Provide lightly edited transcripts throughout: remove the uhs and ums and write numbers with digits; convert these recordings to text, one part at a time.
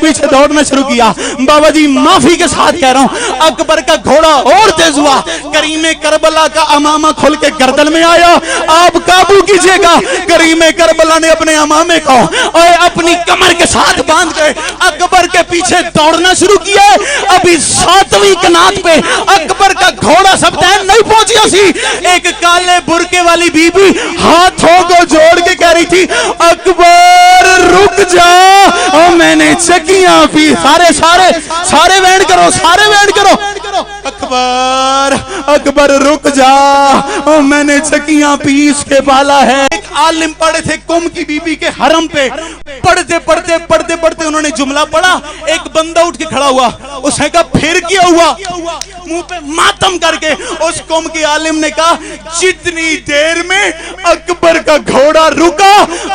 पीछे दौड़ना शुरू किया। बाबा जी माफी के साथ कह रहा हूं, अकबर का घोड़ा और तेज हुआ। करीमे करबला का अमामा खोल के गर्दन में आया। आप काबू कीजिएगा। करीमे करबला ने अपने अमामे को और अपनी कमर के साथ बांध के अकबर के पीछे दौड़ना शुरू किया। अभी 7वीं कनात पे अकबर का घोड़ा सब तैन नहीं पहुंची सी। एक काले बुरके वाली बीबी हाथों को जोड़ के कह रही थी, अकबर रुक जा, और मैंने चकियां पी। सारे सारे सारे वैंड करो, सारे वैंड करो। अकबर अकबर रुक जा, और मैंने चकियां पीस के पाला है। एक आलिम पढ़े थे कुम की बीबी के हरम पे। पढ़ते पढ़ते पढ़ते पढ़ते उन्होंने जुमला पढ़ा। एक बंदा उठ के खड़ा हुआ, उसने कहा फिर क्या हुआ? मुंह पे मातम करके उस कौम के आलिम ने कहा, जितनी देर में अकबर का घोड़ा रुका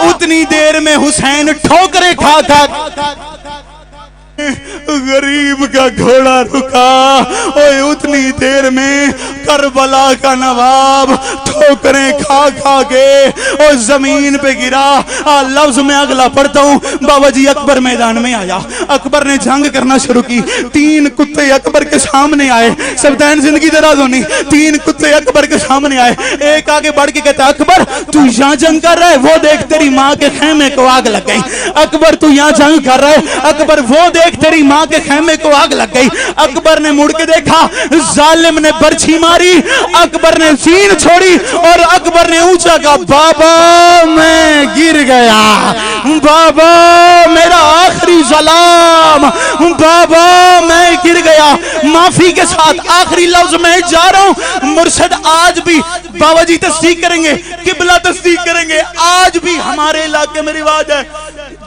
उतनी देर में हुसैन ठोकरे खा खा गरीब का घोड़ा रुका, और उतनी देर में करबला का नवाब ठोकरें खा खा के और जमीन पे गिरा। लफ्ज में अगला पढ़ता हूं। बाबा जी अकबर मैदान में आया। अकबर ने जंग करना शुरू की। 3 कुत्ते अकबर के सामने आए। सबदैन जिंदगी दराज होनी। 3 कुत्ते अकबर के सामने आए। एक आगे बढ़ के कहता, अकबर तू यहाँ जंग कर रहा है, वो देख तेरी माँ के खेमे को आग लग गई। अकबर तू यहाँ जंग कर रहा है, अकबर वो देख तेरी माँ के खेमे को आग लग गई। अकबर ने मुड़ के देखा, जालिम ने बर्छी मारी। अकबर ने सीन छोड़ी और अकबर ने ऊंचा कहा, बाबा मैं गिर गया, बाबा मेरा आखिरी सलाम, बाबा मैं गिर गया। माफी के साथ आखिरी लफ्ज में जा रहा हूं। मुर्शद आज भी बाबा जी तस्दीक करेंगे, किबला तस्दीक करेंगे, आज भी हमारे इलाके में रिवाज है,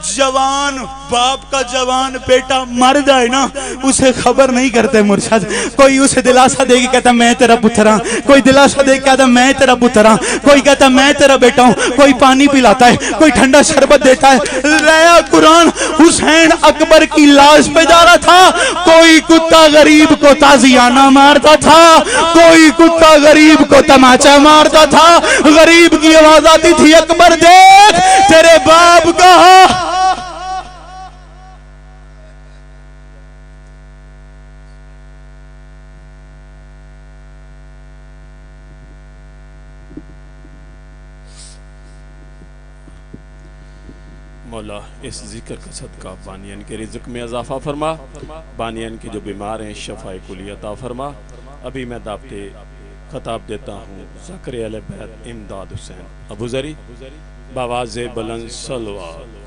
जवान बाप का जवान बेटा मर जाए ना, उसे खबर नहीं करते मुर्शद। कोई उसे दिलासा देगी, कहता मैं तेरा पुत्र हूं। कोई दिलासा देगी, कहता मैं तेरा पुत्र हूं। कोई कहता मैं तेरा बेटा हूं। कोई पानी पिलाता है, कोई ठंडा शरबत देता है। रया कुरान हुसैन अकबर की लाश पे जा रहा था। कोई कुत्ता गरीब को ताजियाना मारता था, कोई कुत्ता गरीब को तमाचा मारता था। गरीब की आवाज आती थी, अकबर देख तेरे बाप का मौला इस जिक्र का सदका बानियन के रिज़्क़ में इजाफा फरमा, बानियन के जो बीमार हैं शफ़ाए कुली अता फरमा। अभी मैं दावते खताब देता हूँ ज़करिया अहले बैत इमदाद हुसैन अबू ज़री बावाज़े बुलंद सलवात।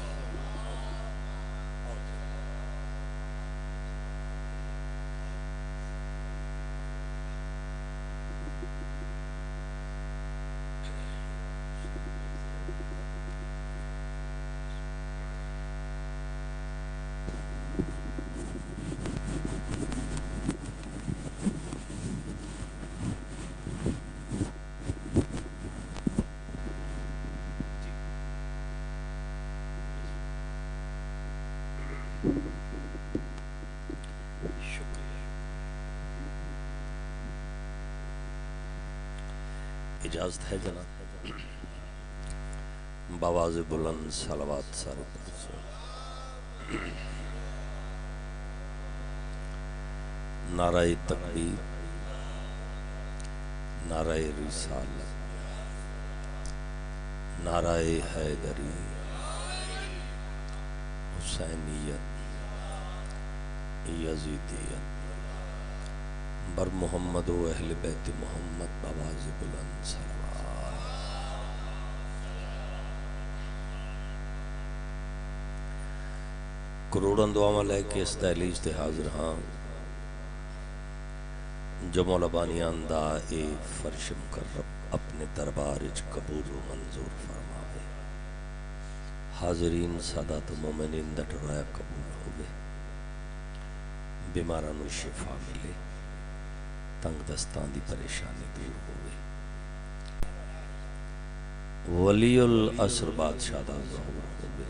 इजाजत है जनाब, बावाज़े बुलंद सलावत सारे नाराए तकबीर, नाराए रिसालत, नाराए हैदरी, हुसैनियत, यजीदियत, बर मोहम्मद व अहले बैत मोहम्मद बावाज़े बुलंद सलावत। करोड़ों दुआवां लैके इस दहलीज ते हाजिर हाँ, जो मौला बानियान दा ए फर्श मुकर्रम अपने दरबार च कबूल व मंजूर फरमावे। हाजरीन सादात मोमिनीन दा डराया कबूल होवे, बीमारां नूं शिफा मिले, तंग दस्तां दी परेशानी दूर होवे। वलीउल असर बादशाह दा ज़हूर होवे,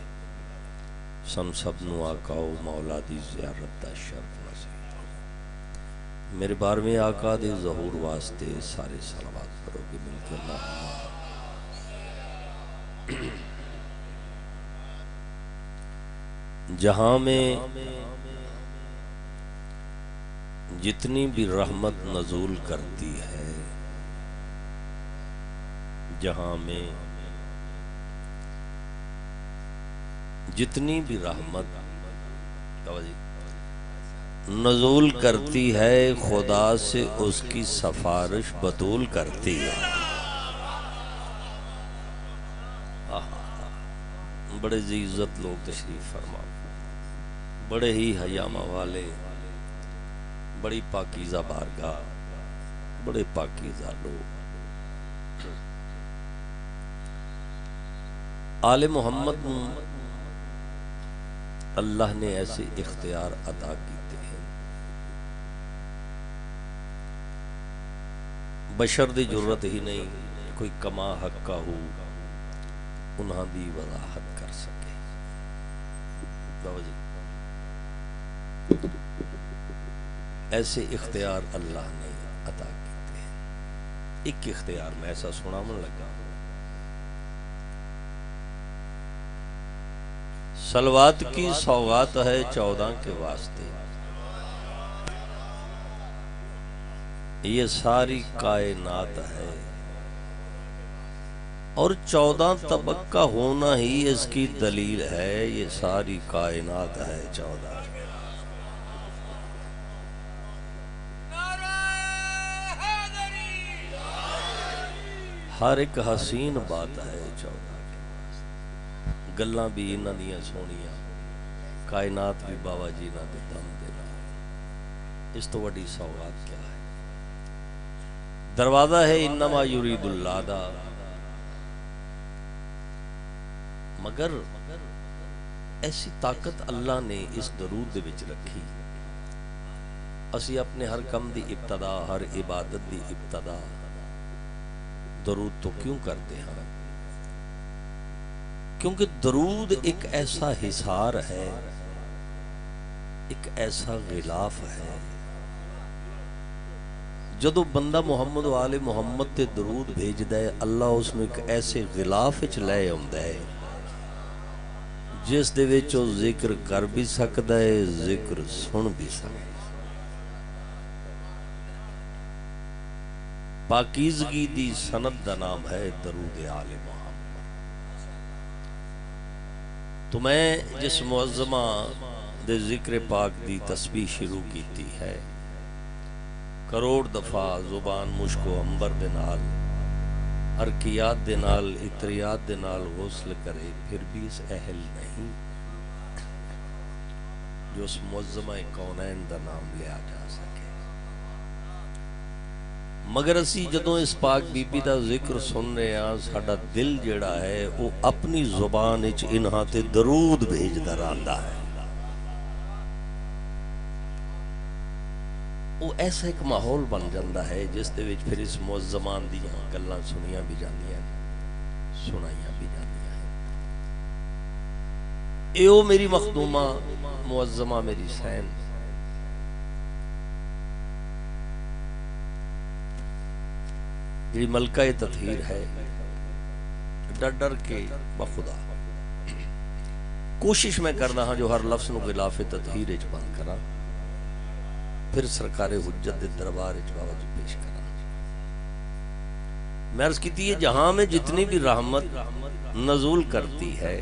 सन सब नूं आकाओ मौला दी ज़ियारत दा शर्फ नसीब होवे। मेरे 12वें आका दे ज़हूर वास्ते सारे सलावत पढ़ोगे मिलकर अल्लाहुम्मा। जहां में जितनी भी रहमत नजूल करती है जहां में, जितनी भी रहमत नजूल करती है खुदा से उसकी सिफारिश बतूल करती है। बड़े जी इज्जत लोग तशरीफ फरमा, बड़े ही हयामा वाले, बड़ी पाकीज़ा बारगाह, बड़े पाकीज़ा लोग। आले मोहम्मद को अल्लाह ने ऐसे इख्तियार अता किए हैं, बशर दी जरूरत ही नहीं कोई कमा हक का हो उन्हां दी वजाहत कर सके। बाबा जी ऐसे इख्तियार अल्लाह ने अता किए हैं। एक इख्तियार मैं ऐसा सुनावन लगा, सलवात की सौगात है 14 के वास्ते, ये सारी कायनात है और 14 तबक्का होना ही इसकी दलील है, ये सारी कायनात है 14। हर एक हसीन बात है 14 के वास्ते, गल्लां भी इन्हां दियां सोहणियां, कायनात भी बाबा जी इन्हां दे दम दे नाल। इस तो वड्डी सौगात क्या है? दरवाजा है इन्नमा युरीदुल्लाह दा, मगर ऐसी ताकत अल्लाह ने इस दरूद दे विच रखी, असी अपने हर कम दी इब्तदा, हर इबादत दी इब्तदा दरूद तो क्यों करते हैं? क्योंकि दरूद एक ऐसा हिसार है, एक ऐसा गिलाफ है, जदों बंदा मुहम्मद वाले मुहम्मद ते दरूद भेजदा है, अल्लाह उसनूं एक ऐसे गिलाफ विच लै आउंदा है जिस दे विच ओह जिक्र कर भी सकदा है, जिक्र सुन भी सकदा है। पाकीज़गी दी सनद दा नाम है दरूद आले मोहम्मद। तो मैं जिस मुअज़्ज़मा दे जिक्र पाक दी तस्बीह शुरू कीती है, करोड़ दफा जुबान मुश्को अंबर दे नाल, अरकियात दे नाल, इतरियात दे नाल गौसल करे, फिर भी इस अहल नहीं जो उस मुअज़्ज़मा कौनैन दा नाम लिया जा सके। मगर असी जदों इस पाक बीबी का जिक्र सुन रहे हैं, साडा दिल जिहड़ा है वो अपनी जुबान विच इन्हां ते दरूद भेजदा रहिंदा है। वो ऐसा एक माहौल बन जाता है जिस दे विच फिर इस मुअज़्ज़मा दीयां गल्लां सुनियां भी जांदियां, सुनाइयां भी जांदियां हैं। एहो मेरी मखदूमा मुअज़्ज़मा मेरी सैन जी मलका ततहीर है, डर डर के बखुदा कोशिश मैं करदा हाँ जो हर लफ्ज़ नूं गिलाफ ततहीर विच बंद करा, फिर सरकारे हुज्जत दे दरबार विच बाबा जी पेश करा। मैं अर्ज़ कीती है जहां में जितनी भी रहमत नज़ूल करती है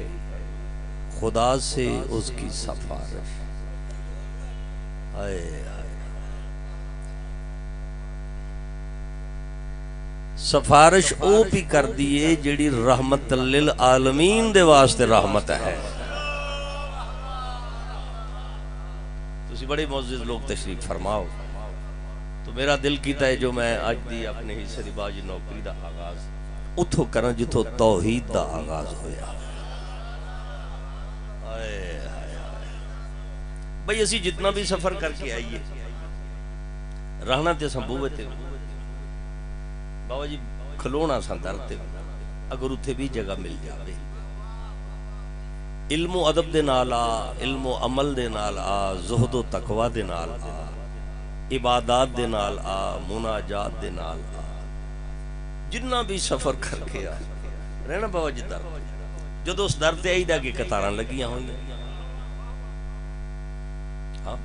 खुदा से उसकी सिफारिश, आए सिफारिश ओ भी कर दिए जिहड़ी रहमत लिल आलमीन दे वास्ते रहमत है। तुसी बड़े मुअज़्ज़िज़ लोग तशरीफ फरमाओ, तो मेरा दिल कीता है जो मैं अज दी अपने हिस्से दी बाजी नौकरी दा आगाज उथों करा जिथों तौहीद दा आगाज होया। भाई असी जितना भी सफर करके आइए, रहना ते संभूवत बाबा जी खलोना सा दर ते, अगर उत्थे भी जगह मिल जाए, इल्मो अदब दे नाल आ, इल्मो अमल दे नाल आ, ज़ुहदो तकवा दे नाल आ, इबादत दे नाल आ, मुनाजात दे नाल आ, जिन्ना भी सफर करके आ रहना बाबा जी दर, जदों उस दर ते आई दा कि कतारां लगियां होईयां, हाँ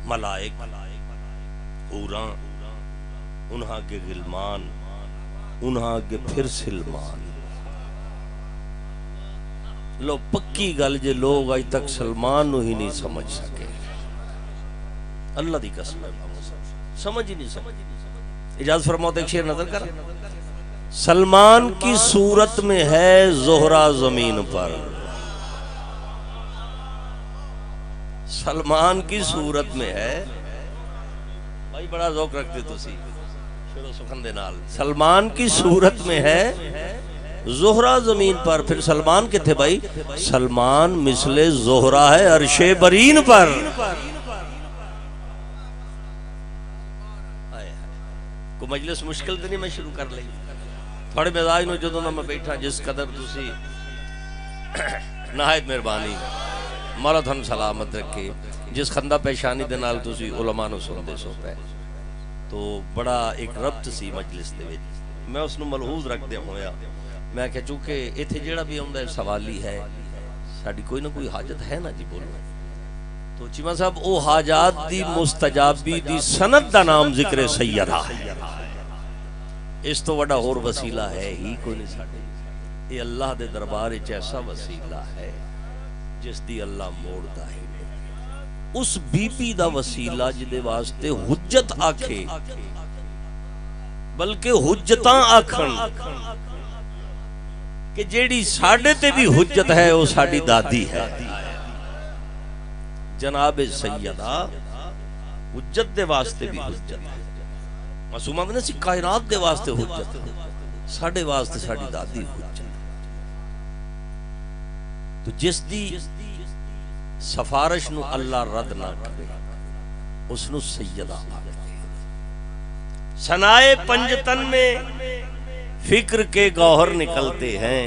मलाइक हूरां, उन्हां के गिलमान, उन्हां के फिर सिलमान। लो पक्की गल जे लोग अज तक सलमान नूं ही नहीं समझ सके। अल्लाह दी कसम है, समझ ही नहीं सके। इजाजत फरमाओ तो एक शेर नजर कर। सलमान की सूरत में है जोहरा जमीन पर, सलमान की सूरत में है। भाई बड़ा ज़ौक रखते तुसी शेरो सुखन दे नाल। सलमान की सूरत में है जोहरा जमीन पर। फिर सलमान किथे भाई? सलमान मिसले जोहरा है अर्शे बरीन पर। को मजलिस मुश्किल तो नहीं मैं शुरू कर ली थोड़े मिजाज में जो मैं बैठा जिस कदर तुसी नहायत मेहरबानी मौला थन सलामत रखे जिस खंदा पेशानी दे नाल तुसी उलमा नूं सुनदे सो पे तो बड़ा एक रब्त सी मजलिस दे विच। मैं उसनूं मलहूज रखदे होया मैं आख्या चूंकि इत्थे जिहड़ा भी आउंदा है सवाली है साडी कोई ना कोई हाजत है ना जी बोलो। तो चीमा साहब ओ हाजात दी मुस्तजाबी दी सनद दा नाम जिक्र सैयदा। इस तो वड़ा होर वसीला है ही कोई नहीं साडे। ये अल्लाह दे दरबार विच ऐसा वसीला है जिस दी अल्लाह मोड़दा ही नहीं। उस बीबी दा वसीला जिदे वास्ते हुज्जत आखे बल्कि हुज्जतां आखण कि जेड़ी साडे ते भी हुज्जत है वो साडी दादी है। जनाब सैयदा हुज्जत दे वास्ते भी हुज्जत है। मासूमा ने सी कायनात दे वास्ते हुज्जत साडे वास्ते साडी दादी हुज्जत। तो जिस दी सफारिश नु अल्लाह रद्द ना करे उसनु सैयदा आखदे। सनाए पंजतन में फिक्र के गौहर निकलते हैं,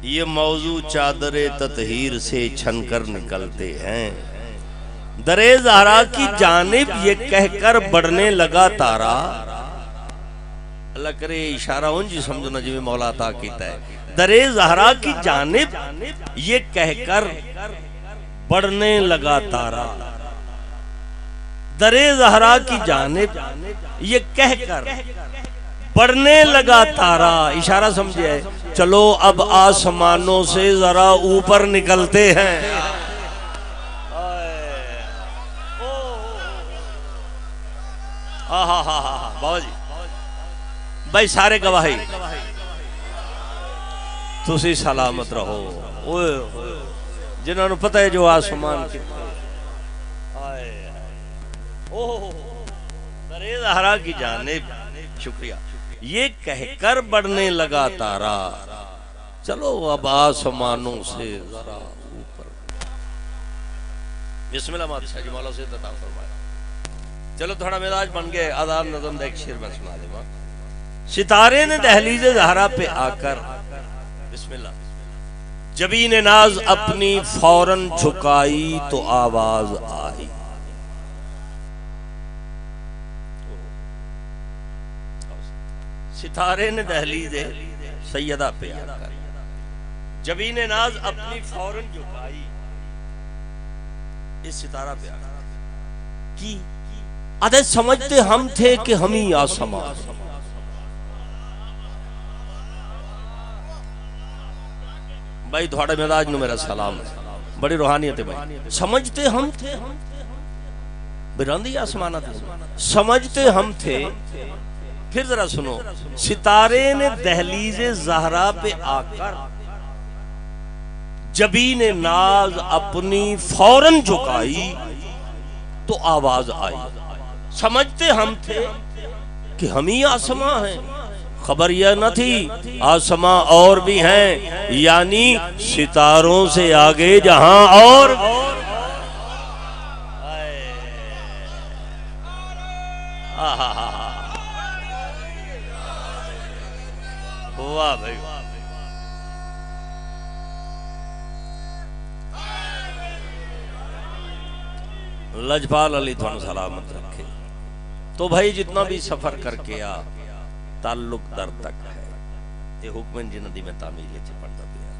ये मौजू चादरे ततहीर से छनकर निकलते हैं। दरे ज़हरा की जानिब ये कहकर बढ़ने लगा तारा। अल्लाह करे इशारा उन जी समझो ना जिਵੇਂ मौला अता कीता है। दरे ज़हरा की जानिब ये कहकर बढ़ने लगा तारा। दरे ज़हरा की जानिब ये कहकर बढ़ने लगा तारा। इशारा समझे चलो अब आसमानों से जरा ऊपर निकलते हैं। बाबा जी भाई सारे गवाही तुसी सलामत रहो। जिन्होंने पता है जो आसमान कितने दरे ज़हरा की जानिब शुक्रिया ये कहकर बढ़ने लगा तारा। चलो अब आसमानों से जरा ऊपर। बिस्मिल्लाह मातशाह जी मौला से अता फरमाए। चलो थोड़ा मिजाज बन गए। आदाब नज़म दा एक शेर मैं सुना दूंगा। सितारे ने दहलीज़े ज़हरा पे आकर बिस्मिल्लाह जबीन नाज अपनी फौरन झुकाई तो आवाज आई। सितारे ने दहलीज़े सैयदा पे आकर जबीन नाज अपनी फौरन झुकाई। इस सितारा पे आकर की अरे समझते हम थे कि हम ही आसमान। भाई थोड़े मिजाज नु मेरा सलाम है बड़ी रूहानियत है भाई। समझते हम थे बिरांदी आसमान समझते हम थे। फिर जरा सुनो सितारे ने दहलीज़े ज़हरा पे आकर जबीन नाज अपनी फौरन झुकाई तो आवाज आई। समझते हम थे कि हम ही आसमां हैं। खबर यह न थी आसमां और भी हैं यानी सितारों से आगे जहां और। वाह भाई लजपाल अली थानू सलामत रखे। तो भाई जितना भी सफर करके आ ताल्लुक दर तक है ये हुक्म जिन्हां दी मैं तामील च पढ़दा पिया।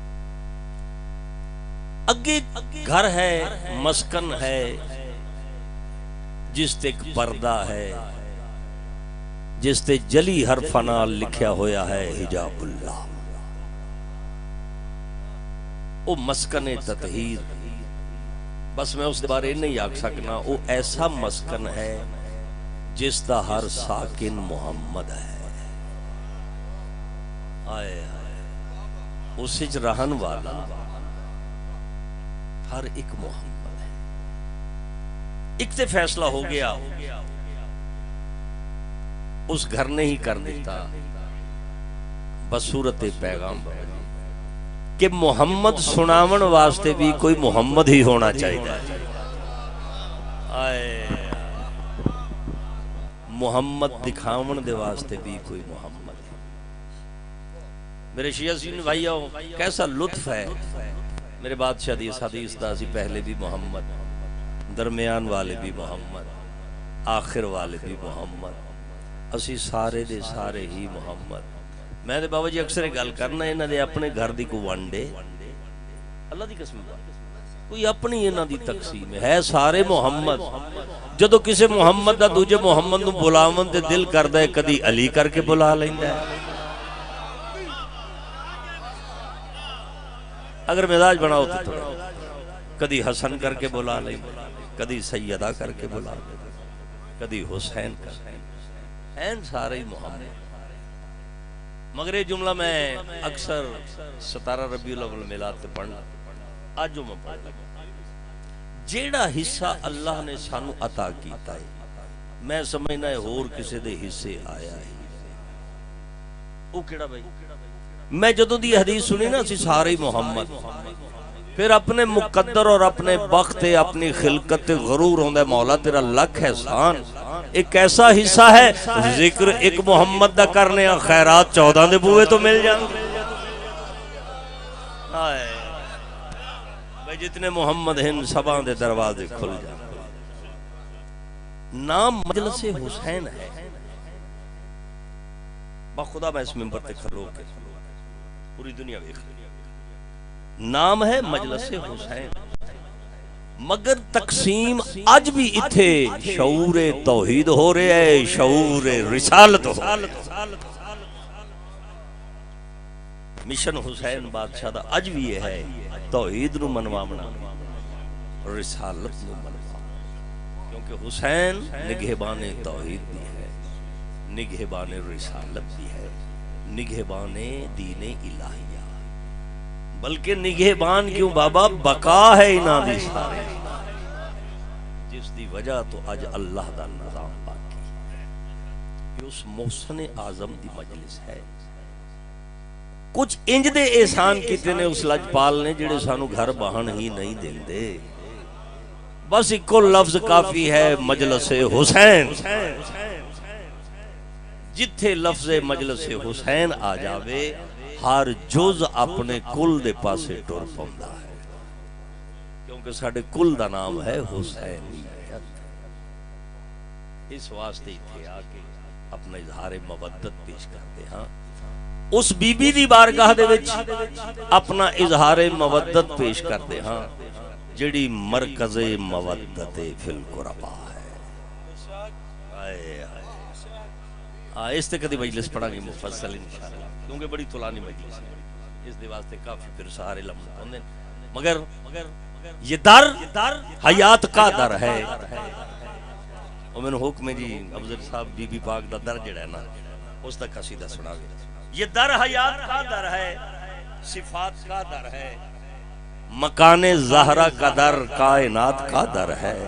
अगे घर है मस्कन है जिस ते एक पर्दा है, जिस ते जली हरफां नाल लिखिया होया है हिजाबुल्लाह। वो मस्कन ततहीर, बस मैं उस बारे नहीं आख सकना। वो ऐसा मस्कन है जिसका हर साकिन मुहम्मद है। आए उस रहन वाला हर एक मुहम्मद है। एक से फैसला हो गया, उस घर ने ही कर दिता बसूरत पैगाम कि मुहम्मद सुनावन वास्ते भी कोई मुहम्मद ही होना चाहिए। आए मुहम्मद दिखावन दे वास्ते भी कोई मुहम्मद है। मेरे शिया सुन्नी भाइयों, कैसा लुत्फ है मेरे बादशाह दी हदीस दा। असी पहले भी मुहम्मद, दरमियान वाले भी मुहम्मद, आखिर वाले भी मुहम्मद, असी सारे दे सारे ही मुहम्मद। मैं तो बाबा जी अक्सर गल करना, इन्हां दे अपने घर दी कोई वंडे अल्लाह दी कसम कोई अपनी इन्हां दी तकसीम है, सारे मुहम्मद। जदों किसी मुहम्मद दा दूजे मुहम्मद नूं बुलावन ते दिल करदा है, कदी अली करके बुला लैंदा है। अगर मिजाज बनाओ तो थोड़ा, कदी हसन करके बुला लैंदा, कदी सैयदा करके बुला लैंदा, कदी हुसैन करके, ऐन सारे ही मुहम्मद। मगर ये जुमला मैं अक्सर 17 रबीउल अव्वल मिलाद ते पढ़ना, आज जो मैं पढ़ लगा, जेड़ा हिस्सा अल्लाह ने सानू अता कीता है, मैं समझना है होर किसी दे हिस्से आया ही वो केड़ा भाई। मैं जदों दी हदीस सुनी ना, असी सारे ही मुहम्मद, फिर अपने मुकद्दर और अपने बख्त अपनी खिलकत गरूर होंदा, मौला तेरा लख एहसान। एक ऐसा हिस्सा है जिक्र एक मुहम्मद दा करने, खैरात 14 दे बूहे तो मिल जाएंगे। भाई जितने मुहम्मद हैं सबा दे दरवाजे खुल जाते। नाम मजलिस हुसैन है। बाखुदा मैं इस मिंबर ते खलो के पूरी दुनिया देख, नाम है मजलिस हुसैन। मगर तकसीम अज भी इथे शऊर तौहीद हो रहा है, शऊर रिसालत हो। मिशन हुसैन बादशाह दा अज भी यह है, तौहीद नूं मनवावना, रिसालत नूं मनवावना। क्योंकि हुसैन निगहबाने तौहीद भी है, निगहबाने रिसालत भी है, निगहबाने दीने इलाहिया, बल्कि निगहबान क्यों बाबा, बका है इन्हां दी सारे, जिस दी वजह तो अज अल्लाह दा निज़ाम बाकी है। उस मोहसिन आजम दी मजलिस है। कुछ इंज दे एहसान कीते ने उस लजपाल ने, जिहड़े सानू घर बहन ही नहीं देंदे। बस इको लफ्ज काफी है, मजलिस हुसैन। जिथे लफ्ज मजलिस हुसैन आ जावे, हर जुज अपने कुल दे पासे टुर पाउंदा है। क्योंकि साडे कुल दा नाम है हुसैनियत। इस वास्ते इत्थे आके अपना इजहार मवद्दत पेश करते हाँ, उस बीबी दी बारगाह दे विच अपना इजहार मवद्दत पेश करते हाँ, जिहड़ी मरकज़े मवद्दते फिल कुरबा है। इस ते कदी मजलिस पढ़ांगे मुफस्सल इंशाअल्लाह, क्योंकि बड़ी तुलानी मजलिस है, इस दे वास्ते काफी फिर सारे लम्हे होंदे। मगर ये दर हयात का दर है। और मैंने हुक्म जी अफजल साहब बीबी पाक दा दर जिहड़ा है ना, उस दा कसीदा सुनावे। ये दर हयात का दर है, सिफात का दर है, मकाने ज़हरा का दर, कायनात का दर है।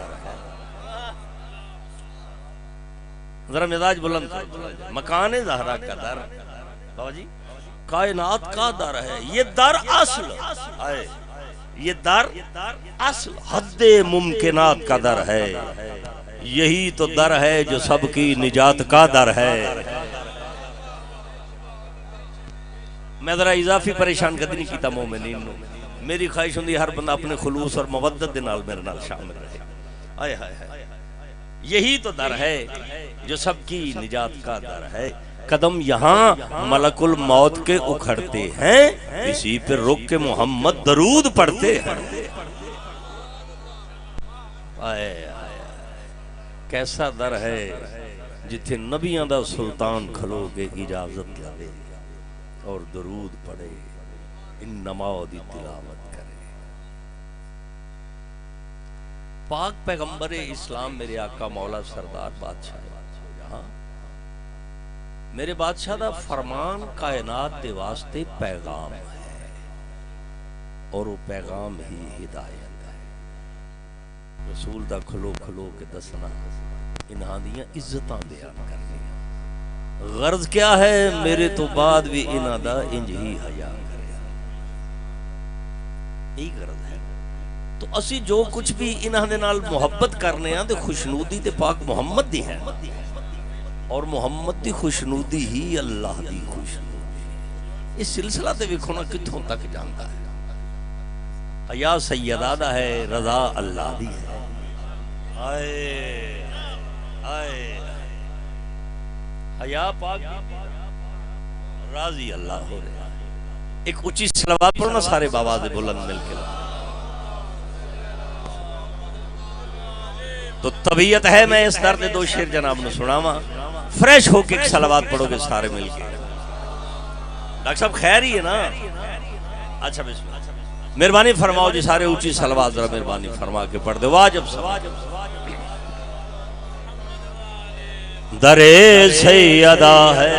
जरा मिजाज बुलंद करो। मकाने ज़हरा का दर बाबा जी, कायनात का दर है। ये दर असल आए, ये दर असल हद्दे मुमकिनात का दर है। यही तो दर है जो सबकी निजात का दर है। मैं जरा इजाफी परेशान कदी नहीं किया मोमिनीन नूं। मेरी ख्वाहिश होंदी हर बंदा अपने खुलूस और मवद्दत दे नाल मेरे नाल शामिल रहे। आए हाय हाय, यही तो दर है जो सबकी निजात का दर है। कदम यहाँ मलकुल मौत के उखड़ते हैं, इसी पे रुक के मोहम्मद दरूद पढ़ते हैं। आए आए, कैसा दर है जिथे नबियां दा सुल्तान खलो के इजाजत लवे और दरूद पढ़े, इन नमाओ दी तिलावत करे। पाक पैगंबर इस्लाम मेरे आका मौला सरदार बादशाह, मेरे बादशाह दा फरमान कायनात दे वास्ते पैगाम है और वो पैगाम ही हिदायत है। रसूल दा खलो खलो के दसना, इन्हां दियां इज्जतां बयान करनी। गर्ज क्या है, मेरे तो बाद भी इन्हां दा इंज ही हया करे, यही गर्ज है। तो असी जो कुछ भी इन्हां दे नाल मुहब्बत करने ते खुशनूदी ते पाक मुहम्मद दी है, और मुहम्मद की खुशनूदी ही अल्लाह की खुशनूदी। इस सिलसिला ते वेखो ना कित्थों तक जाता है। हया सैयदा दा है, रजा अल्लाह दी है। आए आए हया पाक राजी अल्लाह हो रहा है। एक ऊंची सलावत पढ़ो ना सारे बाबा दे बुलंद मिलके। तो तबीयत है मैं इस दर्द दो शेर जनाब ने सुनावा, फ्रेश होके एक सलावत पढ़ोगे सारे मिलके। डॉक्टर साहब खैर ही है ना? अच्छा बिस्मिल्लाह, मेहरबानी फरमाओ जी सारे ऊंची सलावत जरा मेहरबानी फरमा के पढ़ दो। वाजिब दरे सैयदा है,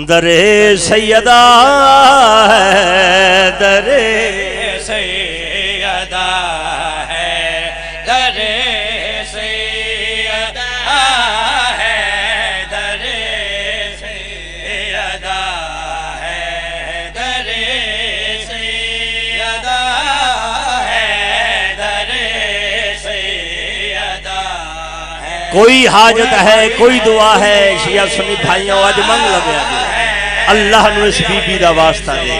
दरे सैयदा है, दरे सैयदा कोई हाजत है, कोई दुआ है, शिया सुन्नी भाइयों आज मंग लगे अल्लाह नु इस बीबी दा वास्ता दे।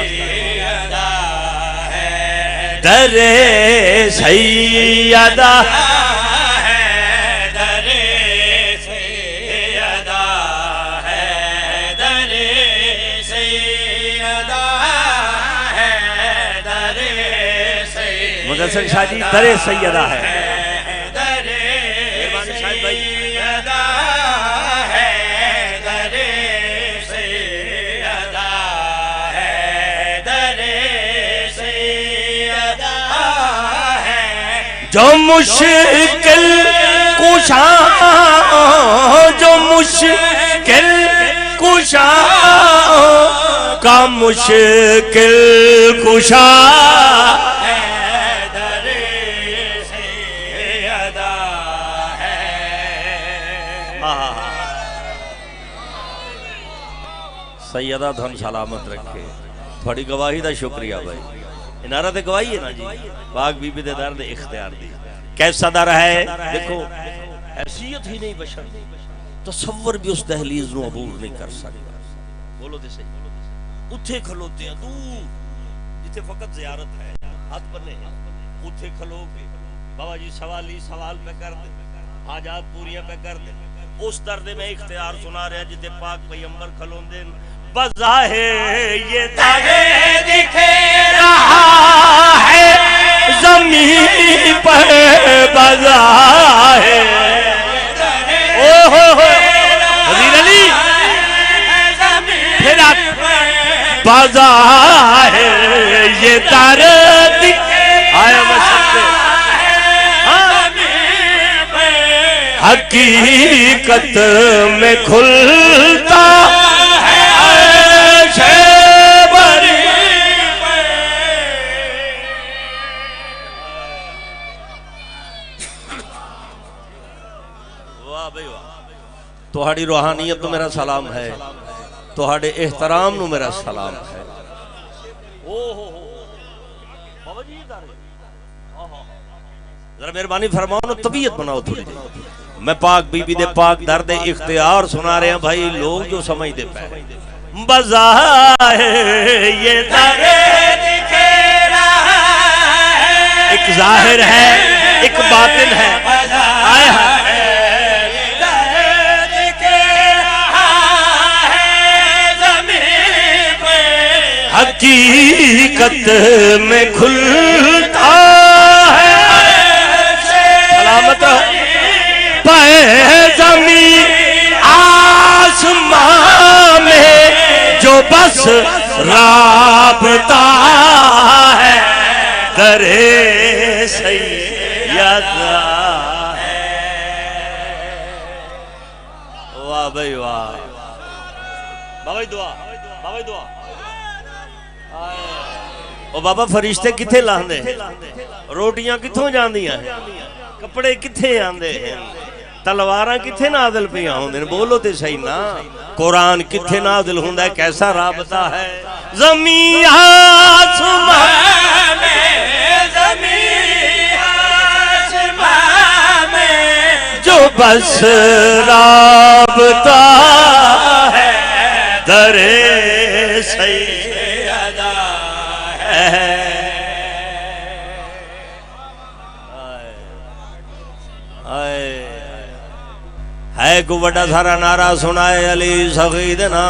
दरे सैयदा है, दरे सैयदा है, दरे सैयदा है, दरे सैयदा। मुदस्सिर शाह जी दरे सैयदा है, जो मुश्किल कुशा, जो मुश्किल कुशा का मुश्किल कुशा सैयदा धन सलामत रखे। थोड़ी गवाही का शुक्रिया भाई, इनारा ते गवाही है ना जी। पाक बीबी दे दर दे इख्तियार दी कैसा दर है देखो, हैसियत ही नहीं बशर दी, तसव्वुर भी उस दहलीज नु अबूर नहीं कर सकता। बोलो ते सही, उथे खलोते हैं दूर जिथे फकत ज़ियारत है, हाथ बने उथे खलो के बाबा जी सवाल ही सवाल पे कर दे, हाजात पूरियां पे कर दे। उस दर्द में इख्तियार सुना रहे जिथे पाक पैगंबर खलोंदे। बज़ाहिर ये तारे दिखे रहा है ज़मीन पर, बज़ाहिर ओहो वज़ीर अली फिर बज़ाहिर ये तारे दिखे आया मसले हकीकत में खुलता तुहाड़ी रूहानियत नु मेरा सलाम है, तुहाड़े एहतराम नु मेरा सलाम है। जरा मेहरबानी फरमाओ ना, तबीयत बनाओ थोड़ी देर। मैं पाक बीबी दे पाक दर्द इख्तियार सुना रहे हैं भाई, लोग जो समझते पे बज़ाहिर ये तारे दिखे रहा है, एक जाहिर है एक बातिन है। आए हाय हकीकत में खुलता है। सलामत रहो। बस राबता है दरे सैयदा है। वाह भाई वाह, बाबा दुआ, बाबा दुआ। ओ बाबा फरिश्ते किथे लांदे, रोटियां किथों जांदियां, कपड़े किथे आंदे, तलवारां किथे नाज़िल पियां होंदे, बोलो ते सही ना। कुरान किथे नाज़िल हुंदा है, कैसा राबता है ज़मीन आसमां में, ज़मीन आसमां में जो बस राबता है दरे सैयदा है। है को बड़ा सारा नारा सुनाए अली सगीदना।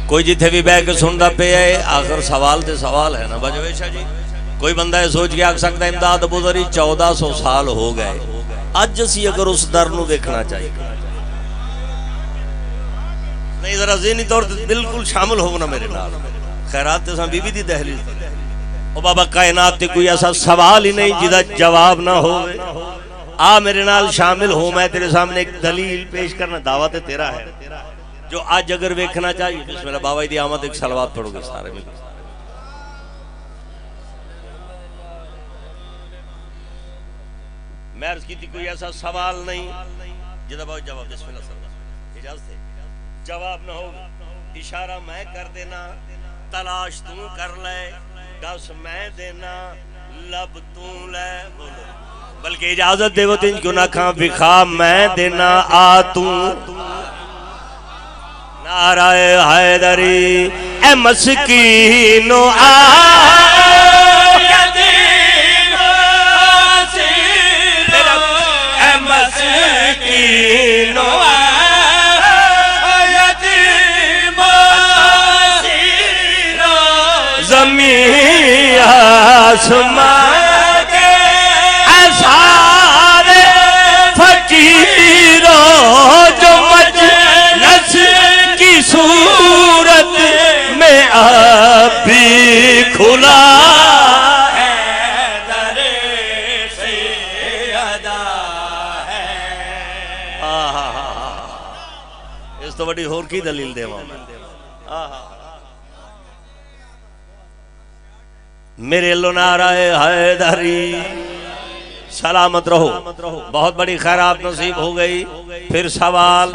कोई जिथे भी बह के सुनता पे है, आखिर सवाल ते सवाल है ना बजवेशा जी। कोई बंदा है सोच के आख सकता है इमदाद बुज़री 1400 साल हो गए, अज असी अगर उस दर नूं देखना चाहिए नहीं, जरा ज़हनी तौर पर बिल्कुल शामिल हो ना मेरे नाल। खैरात ते बीबी दी दहलीज ओ बाबा कायनात ते कोई ऐसा सवाल ही नहीं जिदा जवाब ना हो। आ मेरे नाल शामिल हो, मैं तेरे सामने एक दलील पेश करना, दावत तेरा है जो आज अगर देखना चाहिए। बिस्मिल्लाह बाबा दी आमद, एक सलवात पढ़ोगे सारे में। मैं अर्ज की थी कोई ऐसा सवाल नहीं जिदा बाबा जवाब, बिस्मिल्लाह सर इजाजत है, जवाब ना हो, इशारा मैं कर देना, तलाश तू कर ले, दस मैं देना, लब तू ले, बोलो बल्कि इजाजत देवो तीन क्यों ना खा बिखा मैं देना, आ तू नाराए हैदरी ए मस्कीनो आ आसमां के सारे फकीरों जो मजलिस की सूरत में अब भी खुला है दरे सैयदा है। इस तो बड़ी होर की दलील देवा मेरे लो नाराए हैदरी, सलामत रहो, बहुत बड़ी खैरात नसीब हो गई। फिर सवाल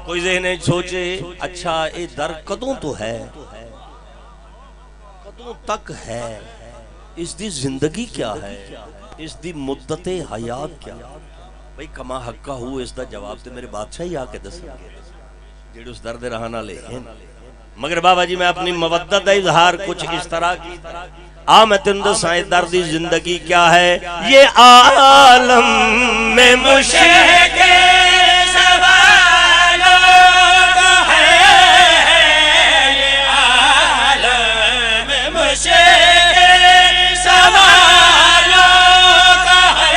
कोई ज़हन सोचे, अच्छा ये दर कदों तो है, कदों तक है, इसकी जिंदगी क्या है, इसकी मुद्दत हयात क्या। भाई कमा हक्का हूँ, इसका जवाब तो मेरे बादशाह ही आके दसेंगे जेड़े उस दर्द रहाना ले हैं। मगर बाबा जी मैं अपनी मवद्दत का इजहार कुछ इस तरह की आ मैं तेन दसा दर्द की जिंदगी क्या है। ये आलम में मुश्किल सवालों का है, ये आलम में मुश्किल सवालों का है।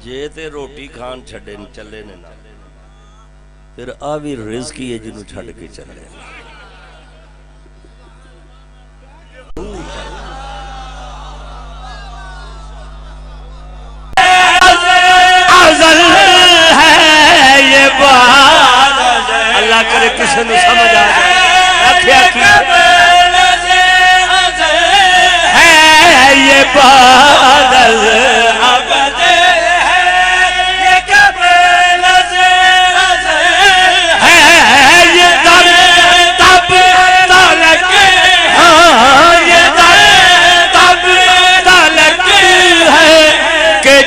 जे ते रोटी खान छड़े चले ने ना, फिर आ भी रिज़्क ही है जिन्हों छड़ के चले। है ये बात, अल्लाह करे किसी ने समझ आ जाए। है ये बादल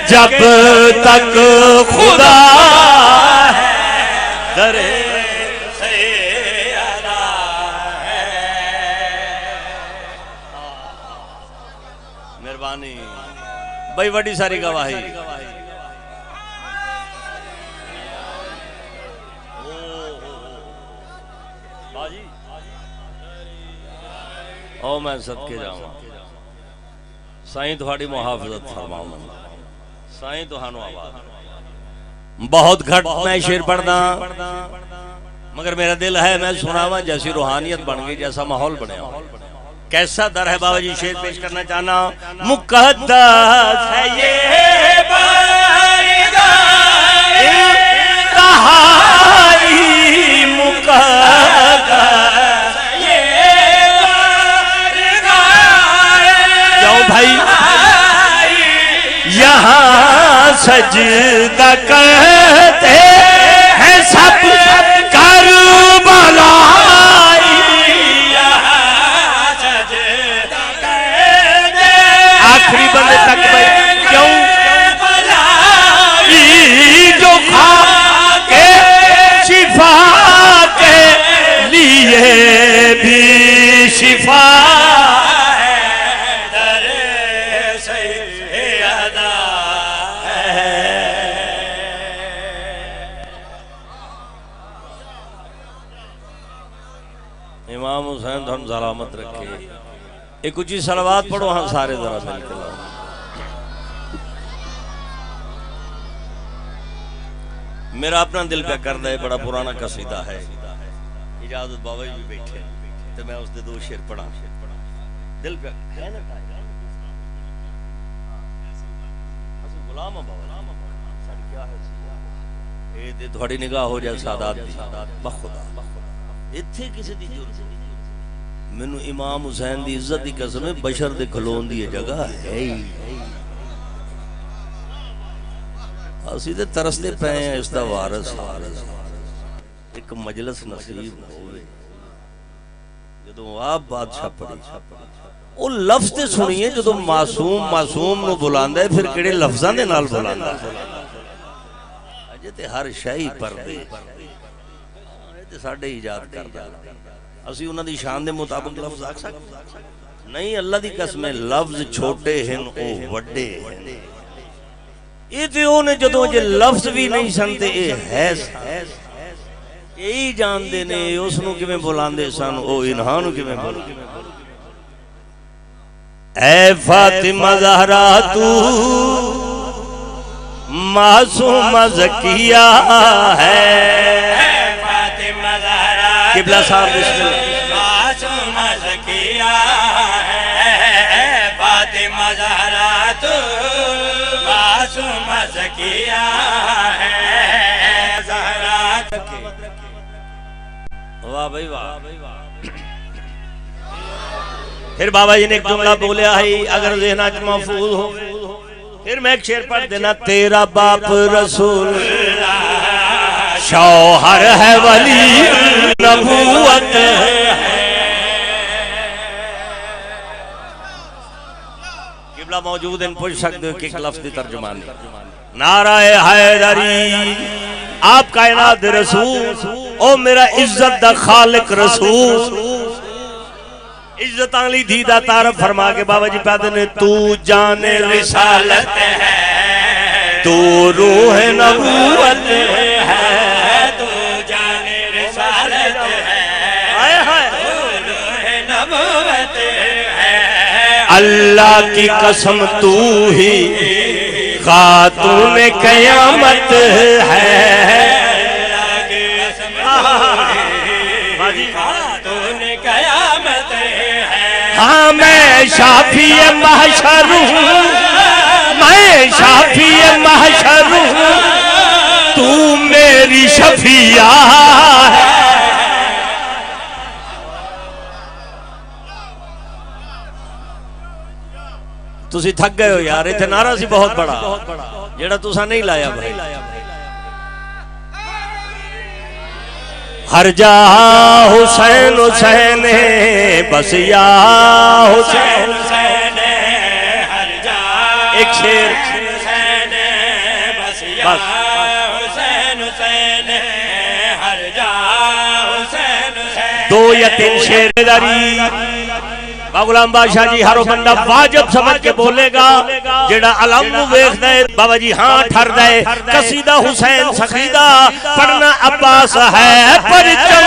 जब तक खुदा है दरे सैयदा है। मेहरबानी भाई, बड़ी सारी गवाही। ओ मैं सदके जावां साईं तुहाड़ी मुहाफिजत फरमाऊं साईं तुहानू आवाज बहुत घट मैं शेर पढ़दा मगर मेरा दिल है मैं सुनावा जैसी रूहानियत बन गई जैसा माहौल बनया कैसा दर है बाबा जी शेर पेश करना चाहना मुकद्दस है ये इंतहाई मुकद्दस ये क्यों भाई यहाँ सजदा करते हैं सब करबलाई आखिरी बंदे तक भाई क्यों जो खा के शिफा के लिए भी शिफा इमाम हुसैन धन सलामत रखे एक ऊंची सलवात पढ़ो हाँ सारे जरा मिलकर मेरा अपना दिल पे कर दे बड़ा पुराना कसीदा है इजाजत बाबा जी भी बैठे तो मैं उसके दो शेर पढ़ा दिल पे गुलाम थोड़ी निगाह हो जाए सादात बखुदा इत्थे किसी दी जरूरत मैनू इमाम हुसैन दी इज्जत दी कसम है बशर दे खलोन दी जगह है ही असी ते तरसते पे हैं इसदा वारस एक मजलिस नसीब होवे जदों आप बादशाह पढ़ी ओ लफ्ज ते सुनिए जदों मासूम मासूम नु बुलांदा है फिर किहड़े लफ्जां दे नाल बुलांदा अजे ते हर शाही पर्दे साढ़े इजाद करदा असी उन्हां दी शान दे मुताबिक लफ्ज आख सकते नहीं अल्लाह दी कसम है लफ्ज छोटे हैं ओ वड्डे हैं ये ते ओने जदों जे लफ्ज भी नहीं सुनते ए है यही जानते ने उस नु किवें बुलांदे सन ओ इन्हां नु किवें बुलांदे ऐ फातिमा ज़हरा तू मासूम ज़किया है किबला साहब बिस्मिल्लाह मासूम ज़किया है फातिमा ज़हरा तू मासूम ज़किया है ज़हरा वाह भाई वाह फिर बाबा जी ने एक जुमला बोलिया है अगर ज़हन च महफूज हो फिर मैं एक शेर पढ़ देना तेरा बाप रसूल शौहर है वली नबूवत किबला मौजूद इन पूछ सकते हो कि एक लफ्ज़ की तर्जुमानी नाराए हैदरी आप कायनात दे रसूल ओ मेरा इज्जत दा खालिक रसूल इज्जत आली धी दा तारफ फरमा के बाबा जी पैदे ने तू जाने रिसालत है तू रूह नबूवत है तू जाने रिसालत है तू रूह नबूवत है अल्लाह की कसम तू ही खातून क़यामत है हाँ मैं शाफी महशर हूँ मैं शाफी महशर हूँ तू मेरी शफिया है तुसी थक गए हो यार इत्थे नारा सी बहुत बड़ा जेड़ा तुसा नहीं लाया भाई हर जा हुसैन हुसैन बस या हुसैन हुसैन हर जा एक शेर हुसैन बस या हुसैन हुसैन हर जा हुसैन हुसैन दो या तीन शेरदारी गुलाम बादशाह जी हर बंदा वाजिब समझ के बोलेगा जेड़ा अलम वेखदा है बाबा जी हां ठरदा है कसीदा हुसैन सखीदा पढ़ना अब्बास है परचम